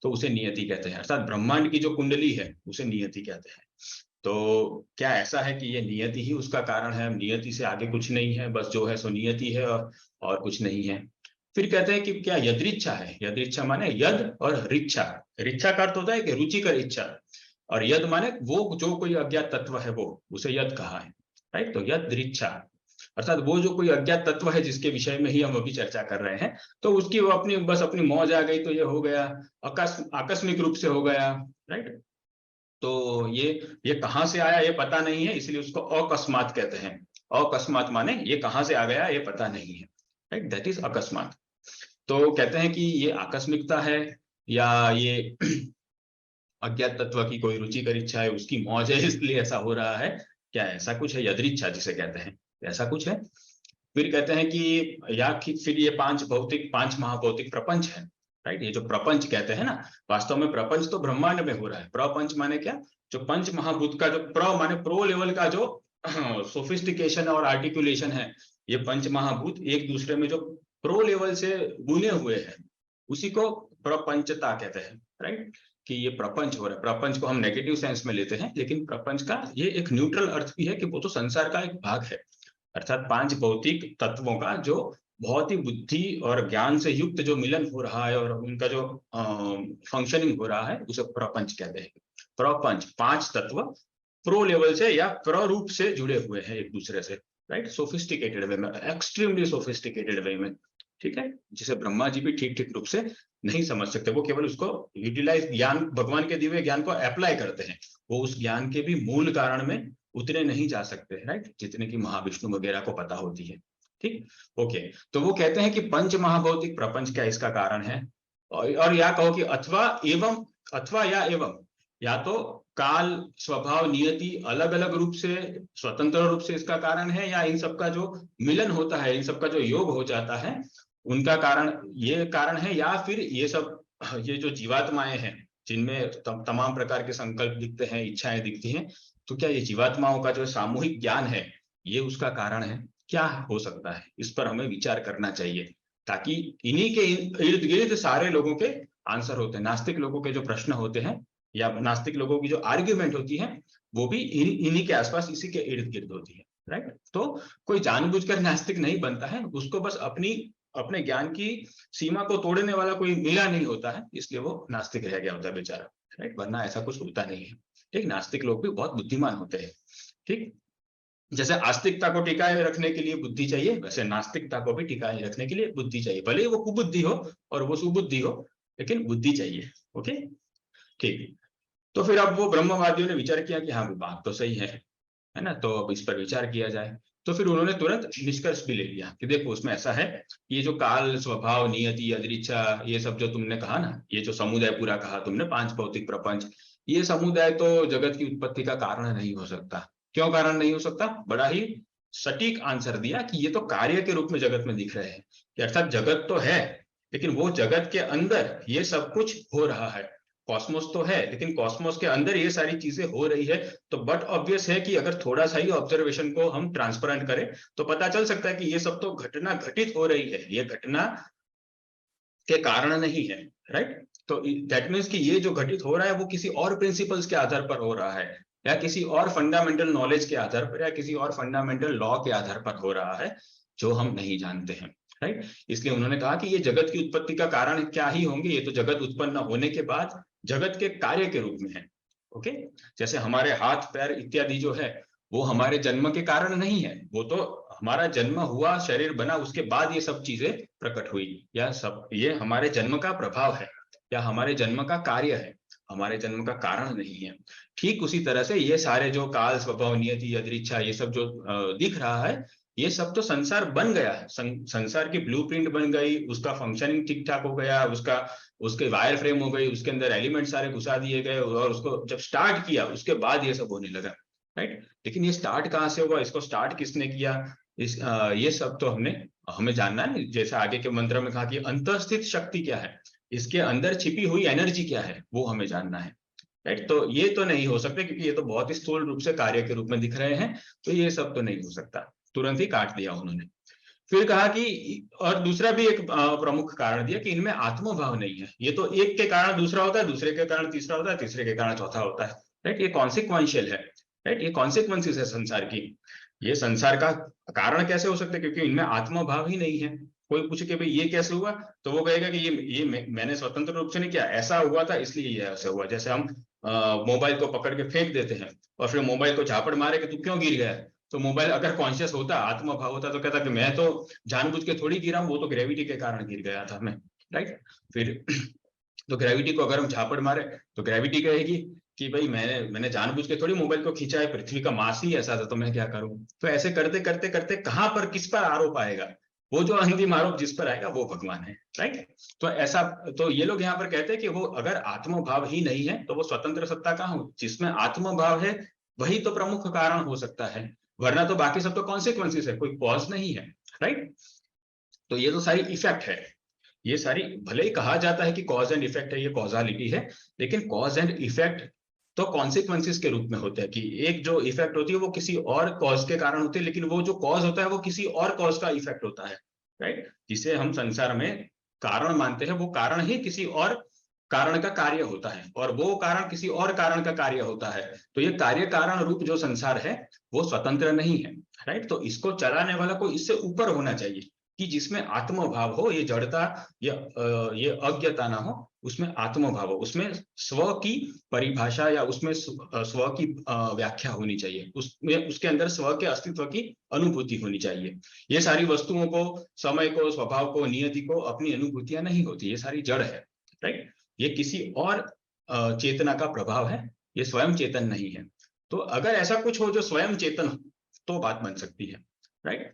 तो उसे नियति कहते हैं, अर्थात ब्रह्मांड की जो कुंडली है उसे नियति कहते हैं। तो क्या ऐसा है कि ये नियति ही उसका कारण है, नियति से आगे कुछ नहीं है, बस जो है सो नियति है और कुछ नहीं है। फिर कहते हैं कि क्या यदृच्छा है, यदृच्छा माने यद और रिच्छा, रिच्छा का अर्थ होता है कि रुचि कर इच्छा, और यद माने वो जो कोई अज्ञात तत्व है वो, उसे यद कहा है, राइट। तो यदृच्छा अर्थात वो जो कोई अज्ञात तत्व है जिसके विषय में ही हम अभी चर्चा कर रहे हैं, तो उसकी वो अपनी बस अपनी मौज आ गई तो ये हो गया, आकस्मिक रूप से हो गया, राइट। तो ये कहाँ से आया ये पता नहीं है, इसलिए उसको अकस्मात कहते हैं। अकस्मात माने ये कहाँ से आ गया ये पता नहीं है, राइट, दैट इज अकस्मात। तो कहते हैं कि ये आकस्मिकता है, या ये अज्ञात तत्व की कोई रुचिकर इच्छा है, उसकी मौज है इसलिए ऐसा हो रहा है, क्या ऐसा कुछ है, यदृच्छा जिसे कहते हैं, ऐसा कुछ है। फिर कहते हैं कि फिर ये पांच महाभौतिक प्रपंच है, राइट। ये जो प्रपंच कहते हैं ना, वास्तव में प्रपंच तो ब्रह्मांड में हो रहा है। प्रपंच माने क्या, जो पंच महाभूत का जो प्र माने प्रो लेवल का जो सोफिस्टिकेशन और आर्टिकुलेशन है, ये पंच महाभूत एक दूसरे में जो प्रो लेवल से बुने हुए हैं, उसी को प्रपंचता कहते हैं, राइट। कि ये प्रपंच हो रहा है। प्रपंच को हम नेगेटिव सेंस में लेते हैं, लेकिन प्रपंच का ये एक न्यूट्रल अर्थ भी है कि वो तो संसार का एक भाग है, अर्थात पांच भौतिक तत्वों का जो बहुत ही बुद्धि और ज्ञान से युक्त जो मिलन हो रहा है और उनका जो फंक्शनिंग हो रहा है, उसे प्रपंच कहते हैं। प्रपंच पांच तत्व प्रो लेवल से या प्ररूप से जुड़े हुए हैं एक दूसरे से, राइट, सोफिस्टिकेटेड वे में, एक्सट्रीमली सोफिस्टिकेटेड वे में, ठीक है, जिसे ब्रह्मा जी भी ठीक ठीक रूप से नहीं समझ सकते। वो केवल उसको यूटिलाइज, ज्ञान भगवान के दिए ज्ञान को अप्लाई करते हैं, वो उस ज्ञान के भी मूल कारण में उतने नहीं जा सकते, राइट, जितने की महाविष्णु वगैरह को पता होती है, ठीक, ओके। तो वो कहते हैं कि पंच महाभौतिक प्रपंच क्या इसका कारण है, और या कहो कि अथवा या एवं, या तो काल स्वभाव नियति अलग अलग रूप से, स्वतंत्र रूप से इसका कारण है, या इन सबका जो मिलन होता है, इन सबका जो योग हो जाता है, उनका कारण ये कारण है, या फिर ये सब ये जो जीवात्माएं हैं जिनमें तमाम प्रकार के संकल्प दिखते हैं, इच्छाएं दिखती हैं, तो क्या ये जीवात्माओं का जो सामूहिक ज्ञान है ये उसका कारण है, क्या हो सकता है, इस पर हमें विचार करना चाहिए, ताकि इन्हीं के इर्द गिर्द सारे लोगों के आंसर होते हैं। नास्तिक लोगों के जो प्रश्न होते हैं या नास्तिक लोगों की जो आर्ग्यूमेंट होती है वो भी इन्हीं के आसपास, इसी के इर्द गिर्द होती है, राइट। तो कोई जानबूझकर नास्तिक नहीं बनता है, उसको बस अपने ज्ञान की सीमा को तोड़ने वाला कोई मिला नहीं होता है, इसलिए वो नास्तिक रह गया होता है बेचारा, राइट, वरना ऐसा कुछ होता नहीं है, ठीक। नास्तिक लोग भी बहुत बुद्धिमान होते हैं, ठीक। जैसे आस्तिकता को टिकाए रखने के लिए बुद्धि चाहिए, वैसे नास्तिकता को भी टिकाए रखने के लिए बुद्धि चाहिए, भले ही वो कुबुद्धि हो और वो सुबुद्धि हो, लेकिन बुद्धि चाहिए, ओके, ठीक। तो फिर अब वो ब्रह्मवादियों ने विचार किया कि हाँ बात तो सही है ना, तो अब इस पर विचार किया जाए। तो फिर उन्होंने तुरंत निष्कर्ष भी ले लिया कि देखो उसमें ऐसा है, ये जो काल स्वभाव नियति अदृच्छा ये सब जो तुमने कहा ना, ये जो समुदाय पूरा कहा तुमने, पांच भौतिक प्रपंच, ये समुदाय तो जगत की उत्पत्ति का कारण नहीं हो सकता। क्यों कारण नहीं हो सकता? बड़ा ही सटीक आंसर दिया कि ये तो कार्य के रूप में जगत में दिख रहे हैं, अर्थात जगत तो है लेकिन वो जगत के अंदर ये सब कुछ हो रहा है। कॉस्मोस तो है, लेकिन कॉस्मोस के अंदर ये सारी चीजें हो रही है। तो बट ऑब्वियस है कि अगर थोड़ा सा ही ऑब्जर्वेशन को हम ट्रांसपेरेंट करें तो पता चल सकता है कि ये सब तो घटना घटित हो रही है, ये घटना के कारण नहीं है, राइट। तो दैट मीन्स कि ये जो घटित हो रहा है वो किसी और प्रिंसिपल्स के आधार पर हो रहा है, या किसी और फंडामेंटल नॉलेज के आधार पर, या किसी और फंडामेंटल लॉ के आधार पर हो रहा है जो हम नहीं जानते हैं, राइट। इसलिए उन्होंने कहा कि ये जगत की उत्पत्ति का कारण क्या ही होंगे, ये तो जगत उत्पन्न होने के बाद जगत के कार्य के रूप में है। ओके, जैसे हमारे हाथ पैर इत्यादि जो है वो हमारे जन्म के कारण नहीं है, वो तो हमारा जन्म हुआ, शरीर बना, उसके बाद ये सब चीजें प्रकट हुई, या सब ये हमारे जन्म का प्रभाव है या हमारे जन्म का कार्य है, हमारे जन्म का कारण नहीं है। ठीक उसी तरह से ये सारे जो काल, स्वभाव, नियति, यदृच्छा, ये सब जो दिख रहा है, ये सब तो संसार बन गया है, संसार की ब्लूप्रिंट बन गई, उसका फंक्शनिंग ठीक ठाक हो गया, उसके वायर फ्रेम हो गई, उसके अंदर एलिमेंट सारे घुसा दिए गए, और उसको जब स्टार्ट किया उसके बाद ये सब होने लगा, राइट। लेकिन ये स्टार्ट कहाँ से हुआ, इसको स्टार्ट किसने किया, ये सब तो हमें जानना है। जैसे आगे के मंत्र में कहा कि अंतःस्थित शक्ति क्या है, इसके अंदर छिपी हुई एनर्जी क्या है, वो हमें जानना है, राइट। तो ये तो नहीं हो सकता, क्योंकि ये तो बहुत ही स्थूल रूप से कार्य के रूप में दिख रहे हैं, तो ये सब तो नहीं हो सकता। तुरंत ही काट दिया उन्होंने। फिर कहा कि और दूसरा भी एक प्रमुख कारण दिया कि इनमें आत्मभाव नहीं है। ये तो एक के कारण दूसरा होता है, दूसरे के कारण तीसरा होता है, तीसरे के कारण चौथा होता है, राइट। ये कॉन्सिक्वेंशियल है, राइट। ये कॉन्सिक्वेंसेस है संसार की। ये संसार का कारण कैसे हो सकता है, क्योंकि इनमें आत्मभाव ही नहीं है। कोई पूछे कि भाई ये कैसे हुआ, तो वो कहेगा कि ये मैंने स्वतंत्र रूप से नहीं किया, ऐसा हुआ था इसलिए ये ऐसा हुआ। जैसे हम मोबाइल को पकड़ के फेंक देते हैं और फिर मोबाइल को झापड़ मारे कि तू क्यों गिर गया, तो मोबाइल अगर कॉन्शियस होता, आत्मभाव होता, तो कहता कि मैं तो जानबूझ के थोड़ी गिरा हूं, वो तो ग्रेविटी के कारण गिर गया था मैं, राइट। फिर तो ग्रेविटी को अगर हम झापड़ मारे तो ग्रेविटी कहेगी कि भाई मैंने जानबूझ के थोड़ी मोबाइल को खींचा है, पृथ्वी का मास ही ऐसा था, तो मैं क्या करूं। तो ऐसे करते करते करते कहां पर किस पर आरोप आएगा, वो जो अंतिम आरोप जिस पर आएगा वो भगवान है, राइट। तो ऐसा, तो ये लोग यहाँ पर कहते हैं कि वो अगर आत्मभाव ही नहीं है तो वो स्वतंत्र सत्ता कहाँ हो, जिसमें आत्मभाव है वही तो प्रमुख कारण हो सकता है, वरना तो बाकी सब तो कॉन्सिक्वेंसेस है, कोई कॉज नहीं है, राइट। तो ये तो सारी इफेक्ट है, ये सारी, भले ही कहा जाता है कि कॉज एंड इफेक्ट है, ये कॉजालिटी है, लेकिन कॉज एंड इफेक्ट तो कॉन्सिक्वेंसेस के रूप में होते हैं, कि एक जो इफेक्ट होती है वो किसी और कॉज के कारण होती है, लेकिन वो जो कॉज होता है वो किसी और कॉज का इफेक्ट होता है, राइट। जिसे हम संसार में कारण मानते हैं, वो कारण ही किसी और कारण का कार्य होता है, और वो कारण किसी और कारण का कार्य होता है। तो ये कार्य कारण रूप जो संसार है वो स्वतंत्र नहीं है, राइट। तो इसको चलाने वाला कोई इससे ऊपर होना चाहिए, कि जिसमें आत्मभाव हो, ये जड़ता, ये अज्ञता ना हो, उसमें आत्मभाव हो, उसमें स्व की परिभाषा या उसमें स्व की व्याख्या होनी चाहिए, उसमें उसके अंदर स्व के अस्तित्व की अनुभूति होनी चाहिए। ये सारी वस्तुओं को, समय को, स्वभाव को, नियति को अपनी अनुभूतियां नहीं होती, ये सारी जड़ है, राइट। ये किसी और चेतना का प्रभाव है, ये स्वयं चेतन नहीं है। तो अगर ऐसा कुछ हो जो स्वयं चेतन हो तो बात बन सकती है, राइट।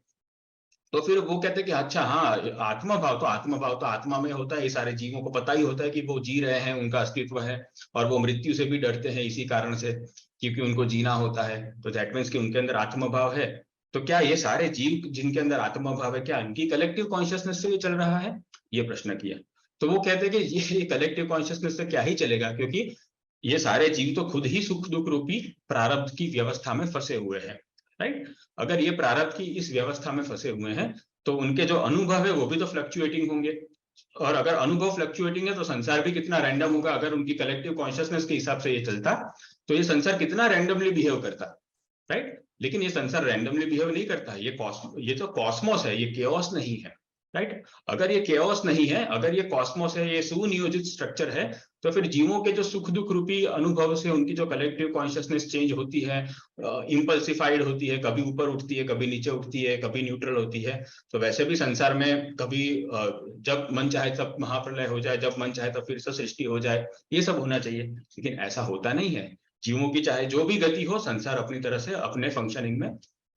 तो फिर वो कहते हैं कि अच्छा हाँ, आत्मभाव तो आत्मा में होता है, ये सारे जीवों को पता ही होता है कि वो जी रहे हैं, उनका अस्तित्व है, और वो मृत्यु से भी डरते हैं इसी कारण से, क्योंकि उनको जीना होता है। तो दैट मीन्स कि उनके अंदर आत्मभाव है। तो क्या ये सारे जीव जिनके अंदर आत्मभाव है, क्या इनकी कलेक्टिव कॉन्शियसनेस से ये चल रहा है, ये प्रश्न किया। तो वो कहते हैं कि ये कलेक्टिव कॉन्शियसनेस से क्या ही चलेगा, क्योंकि ये सारे जीव तो खुद ही सुख दुख रूपी प्रारब्ध की व्यवस्था में फंसे हुए हैं, राइट। अगर ये प्रारब्ध की इस व्यवस्था में फंसे हुए हैं तो उनके जो अनुभव है वो भी तो फ्लक्चुएटिंग होंगे, और अगर अनुभव फ्लक्चुएटिंग है तो संसार भी कितना रैंडम होगा। अगर उनकी कलेक्टिव कॉन्शियसनेस के हिसाब से ये चलता तो ये संसार कितना रैंडमली बिहेव करता, राइट। लेकिन ये संसार रैंडमली बिहेव नहीं करता, ये तो कॉस्मोस है, ये केओस नहीं है, राइट। अगर ये केओस नहीं है, अगर ये कॉस्मोस है, ये सुनियोजित स्ट्रक्चर है, तो फिर जीवों के जो सुख दुख रूपी अनुभव से उनकी जो कलेक्टिव कॉन्शियसनेस चेंज होती है, इंपल्सिफाइड होती है, कभी ऊपर उठती है, कभी नीचे उठती है, कभी न्यूट्रल होती है। तो वैसे भी संसार में कभी जब मन चाहे तब महाप्रलय हो जाए, जब मन चाहे तब फिर से सृष्टि हो जाए, ये सब होना चाहिए, लेकिन ऐसा होता नहीं है। जीवों की चाहे जो भी गति हो, संसार अपनी तरह से अपने फंक्शनिंग में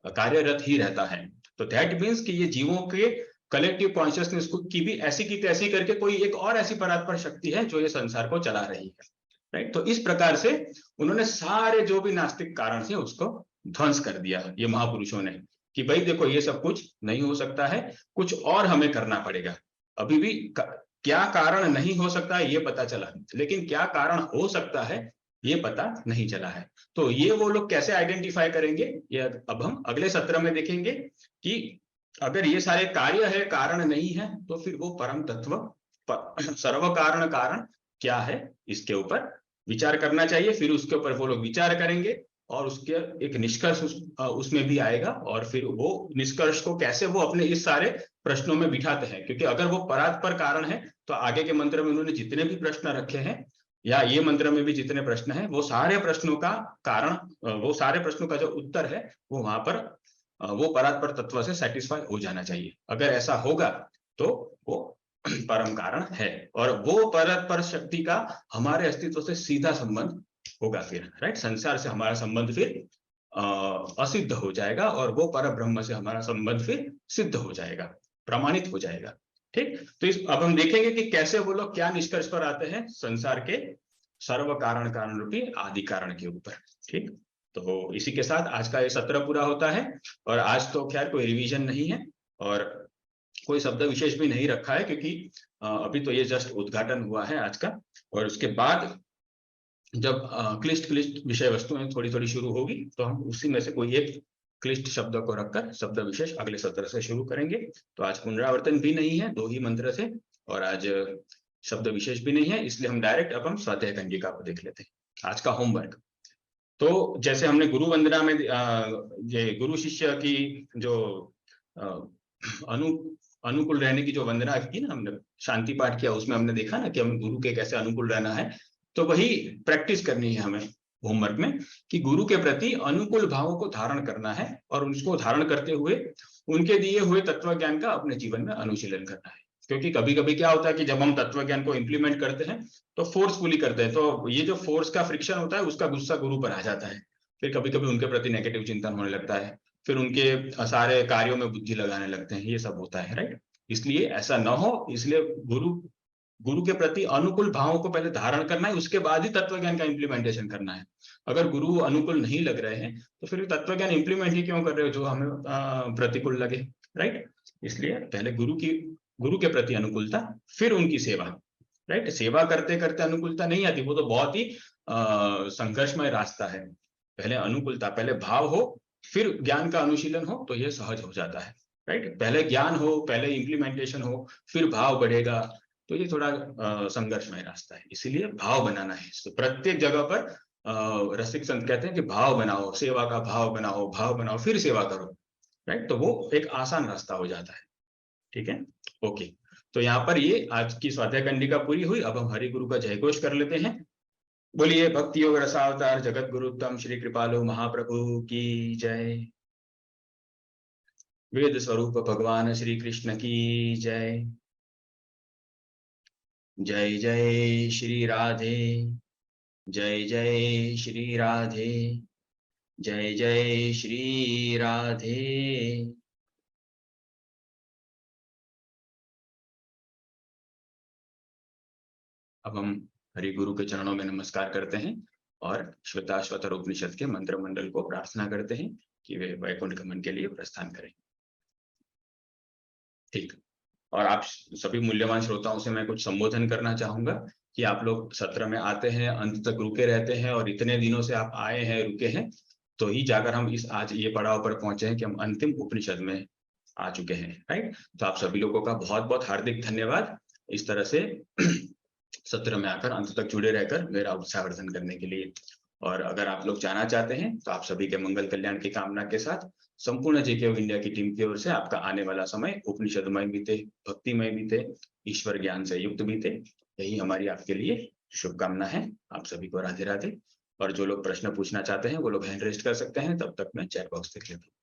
कार्यरत ही रहता है। तो दैट मीन्स कि ये जीवों के कलेक्टिव कॉन्शियसनेस की भी ऐसी की तैसी करके कोई एक और ऐसी परात्पर शक्ति है जो ये संसार को चला रही है, राइट। तो इस प्रकार से उन्होंने सारे जो भी नास्तिक कारण थे उसको ध्वंस कर दिया ये महापुरुषों ने, कि भाई देखो ये सब कुछ नहीं हो सकता है, कुछ और हमें करना पड़ेगा। अभी भी क्या कारण नहीं हो सकता है ये पता चला, लेकिन क्या कारण हो सकता है ये पता नहीं चला है। तो ये वो लोग कैसे आइडेंटिफाई करेंगे, ये अब हम अगले सत्र में देखेंगे कि अगर ये सारे कार्य है, कारण नहीं है, तो फिर वो परम तत्व सर्व कारण कारण क्या है, इसके ऊपर विचार करना चाहिए। फिर उसके ऊपर वो लोग विचार करेंगे और उसके एक निष्कर्ष उसमें भी आएगा, और फिर वो निष्कर्ष को कैसे वो अपने इस सारे प्रश्नों में बिठाते हैं। क्योंकि अगर वो परात्पर कारण है तो आगे के मंत्र में उन्होंने जितने भी प्रश्न रखे हैं, या ये मंत्र में भी जितने प्रश्न हैं, वो सारे प्रश्नों का कारण, वो सारे प्रश्नों का जो उत्तर है वो वहां पर वो परात्पर तत्व से सेटिस्फाई हो जाना चाहिए। अगर ऐसा होगा तो वो परम कारण है, और वो परात्पर शक्ति का हमारे अस्तित्व से सीधा संबंध होगा फिर, राइट। संसार से हमारा संबंध फिर असिद्ध हो जाएगा, और वो पर ब्रह्म से हमारा संबंध फिर सिद्ध हो जाएगा, प्रमाणित हो जाएगा। ठीक, तो अब हम देखेंगे कि कैसे वो लोग क्या निष्कर्ष पर आते हैं संसार के सर्व कारण कारण रूपी आदि कारण के ऊपर। ठीक, तो इसी के साथ आज का ये सत्र पूरा होता है। और आज तो खैर कोई रिवीजन नहीं है और कोई शब्द विशेष भी नहीं रखा है, क्योंकि अभी तो ये जस्ट उद्घाटन हुआ है आज का, और उसके बाद जब क्लिष्ट विषय वस्तुएं थोड़ी थोड़ी शुरू होगी तो हम उसी में से कोई एक क्लिष्ट शब्द को रखकर शब्द विशेष अगले सत्र से शुरू करेंगे। तो आज पुनरावर्तन भी नहीं है, 2 ही मंत्र थे, और आज शब्द विशेष भी नहीं है, इसलिए हम डायरेक्ट अब हम स्वाध्याय कंडिका को देख लेते हैं। आज का होमवर्क, तो जैसे हमने गुरु वंदना में ये गुरु शिष्य की जो अनुकूल रहने की जो वंदना की ना, हमने शांति पाठ किया, उसमें हमने देखा ना कि हमें गुरु के कैसे अनुकूल रहना है। तो वही प्रैक्टिस करनी है हमें होमवर्क में, कि गुरु के प्रति अनुकूल भावों को धारण करना है, और उसको धारण करते हुए उनके दिए हुए तत्व ज्ञान का अपने जीवन में अनुशीलन करना है। क्योंकि कभी कभी क्या होता है कि जब हम तत्व ज्ञान को इंप्लीमेंट करते हैं तो फोर्सफुली करते हैं, तो ये जो फोर्स का फ्रिक्शन होता है उसका गुस्सा गुरु पर आ जाता है। फिर कभी कभी उनके प्रति नेगेटिव चिंतन होने लगता है, फिर उनके सारे कार्यों में बुद्धि लगाने लगते हैं, ये सब होता है, राइट। इसलिए ऐसा न हो, इसलिए गुरु के प्रति अनुकूल भावों को पहले धारण करना है, उसके बाद ही तत्व ज्ञान का इंप्लीमेंटेशन करना है। अगर गुरु अनुकूल नहीं लग रहे हैं तो फिर तत्व ज्ञान इंप्लीमेंट ही क्यों कर रहे हो जो हमें प्रतिकूल लगे, राइट। इसलिए पहले गुरु के प्रति अनुकूलता, फिर उनकी सेवा, राइट। सेवा करते करते अनुकूलता नहीं आती, वो तो बहुत ही संघर्षमय रास्ता है। पहले अनुकूलता, पहले भाव हो, फिर ज्ञान का अनुशीलन हो, तो यह सहज हो जाता है, राइट। पहले ज्ञान हो, पहले इंप्लीमेंटेशन हो, फिर भाव बढ़ेगा, तो ये थोड़ा संघर्षमय रास्ता है। इसीलिए भाव बनाना है। तो प्रत्येक जगह पर रसिक संत कहते हैं कि भाव बनाओ, सेवा का भाव बनाओ फिर सेवा करो, राइट। तो वो एक आसान रास्ता हो जाता है। ठीक है, ओके। तो यहाँ पर ये आज की स्वाध्याय कंडिका पूरी हुई। अब हम हरि गुरु का जयघोष कर लेते हैं। बोलिए भक्ति योग रसावतार जगत गुरु उत्तम श्री कृपालु महाप्रभु की जय। वेद स्वरूप भगवान श्री कृष्ण की जय। जय जय श्री राधे, जय जय श्री राधे, जय जय श्री राधे। अब हम हरि गुरु के चरणों में नमस्कार करते हैं और श्वेताश्वतर उपनिषद के मंत्र मंडल को प्रार्थना करते हैं कि वे वैकुंठ गमन के लिए प्रस्थान करें। ठीक, और आप सभी मूल्यवान श्रोताओं से मैं कुछ संबोधन करना चाहूंगा कि आप लोग सत्र में आते हैं, अंत तक रुके रहते हैं, और इतने दिनों से आप आए हैं, रुके हैं, तो ही जाकर हम इस आज ये पड़ाव पर पहुंचे हैं कि हम अंतिम उपनिषद में आ चुके हैं, राइट। तो आप सभी लोगों का बहुत बहुत हार्दिक धन्यवाद इस तरह से सत्र में आकर अंत तक जुड़े रहकर मेरा उत्साहवर्धन करने के लिए। और अगर आप लोग जाना चाहते हैं तो आप सभी के मंगल कल्याण की कामना के साथ संपूर्ण जेके ऑफ इंडिया की टीम की ओर से आपका आने वाला समय उपनिषदमय बीते, भक्तिमय बीते, ईश्वर ज्ञान से युक्त बीते, यही हमारी आपके लिए शुभकामना है। आप सभी को राधे राधे। और जो लोग प्रश्न पूछना चाहते हैं वो लोग हैंड रेस्ट कर सकते हैं, तब तक मैं चैट बॉक्स देख लेता हूँ।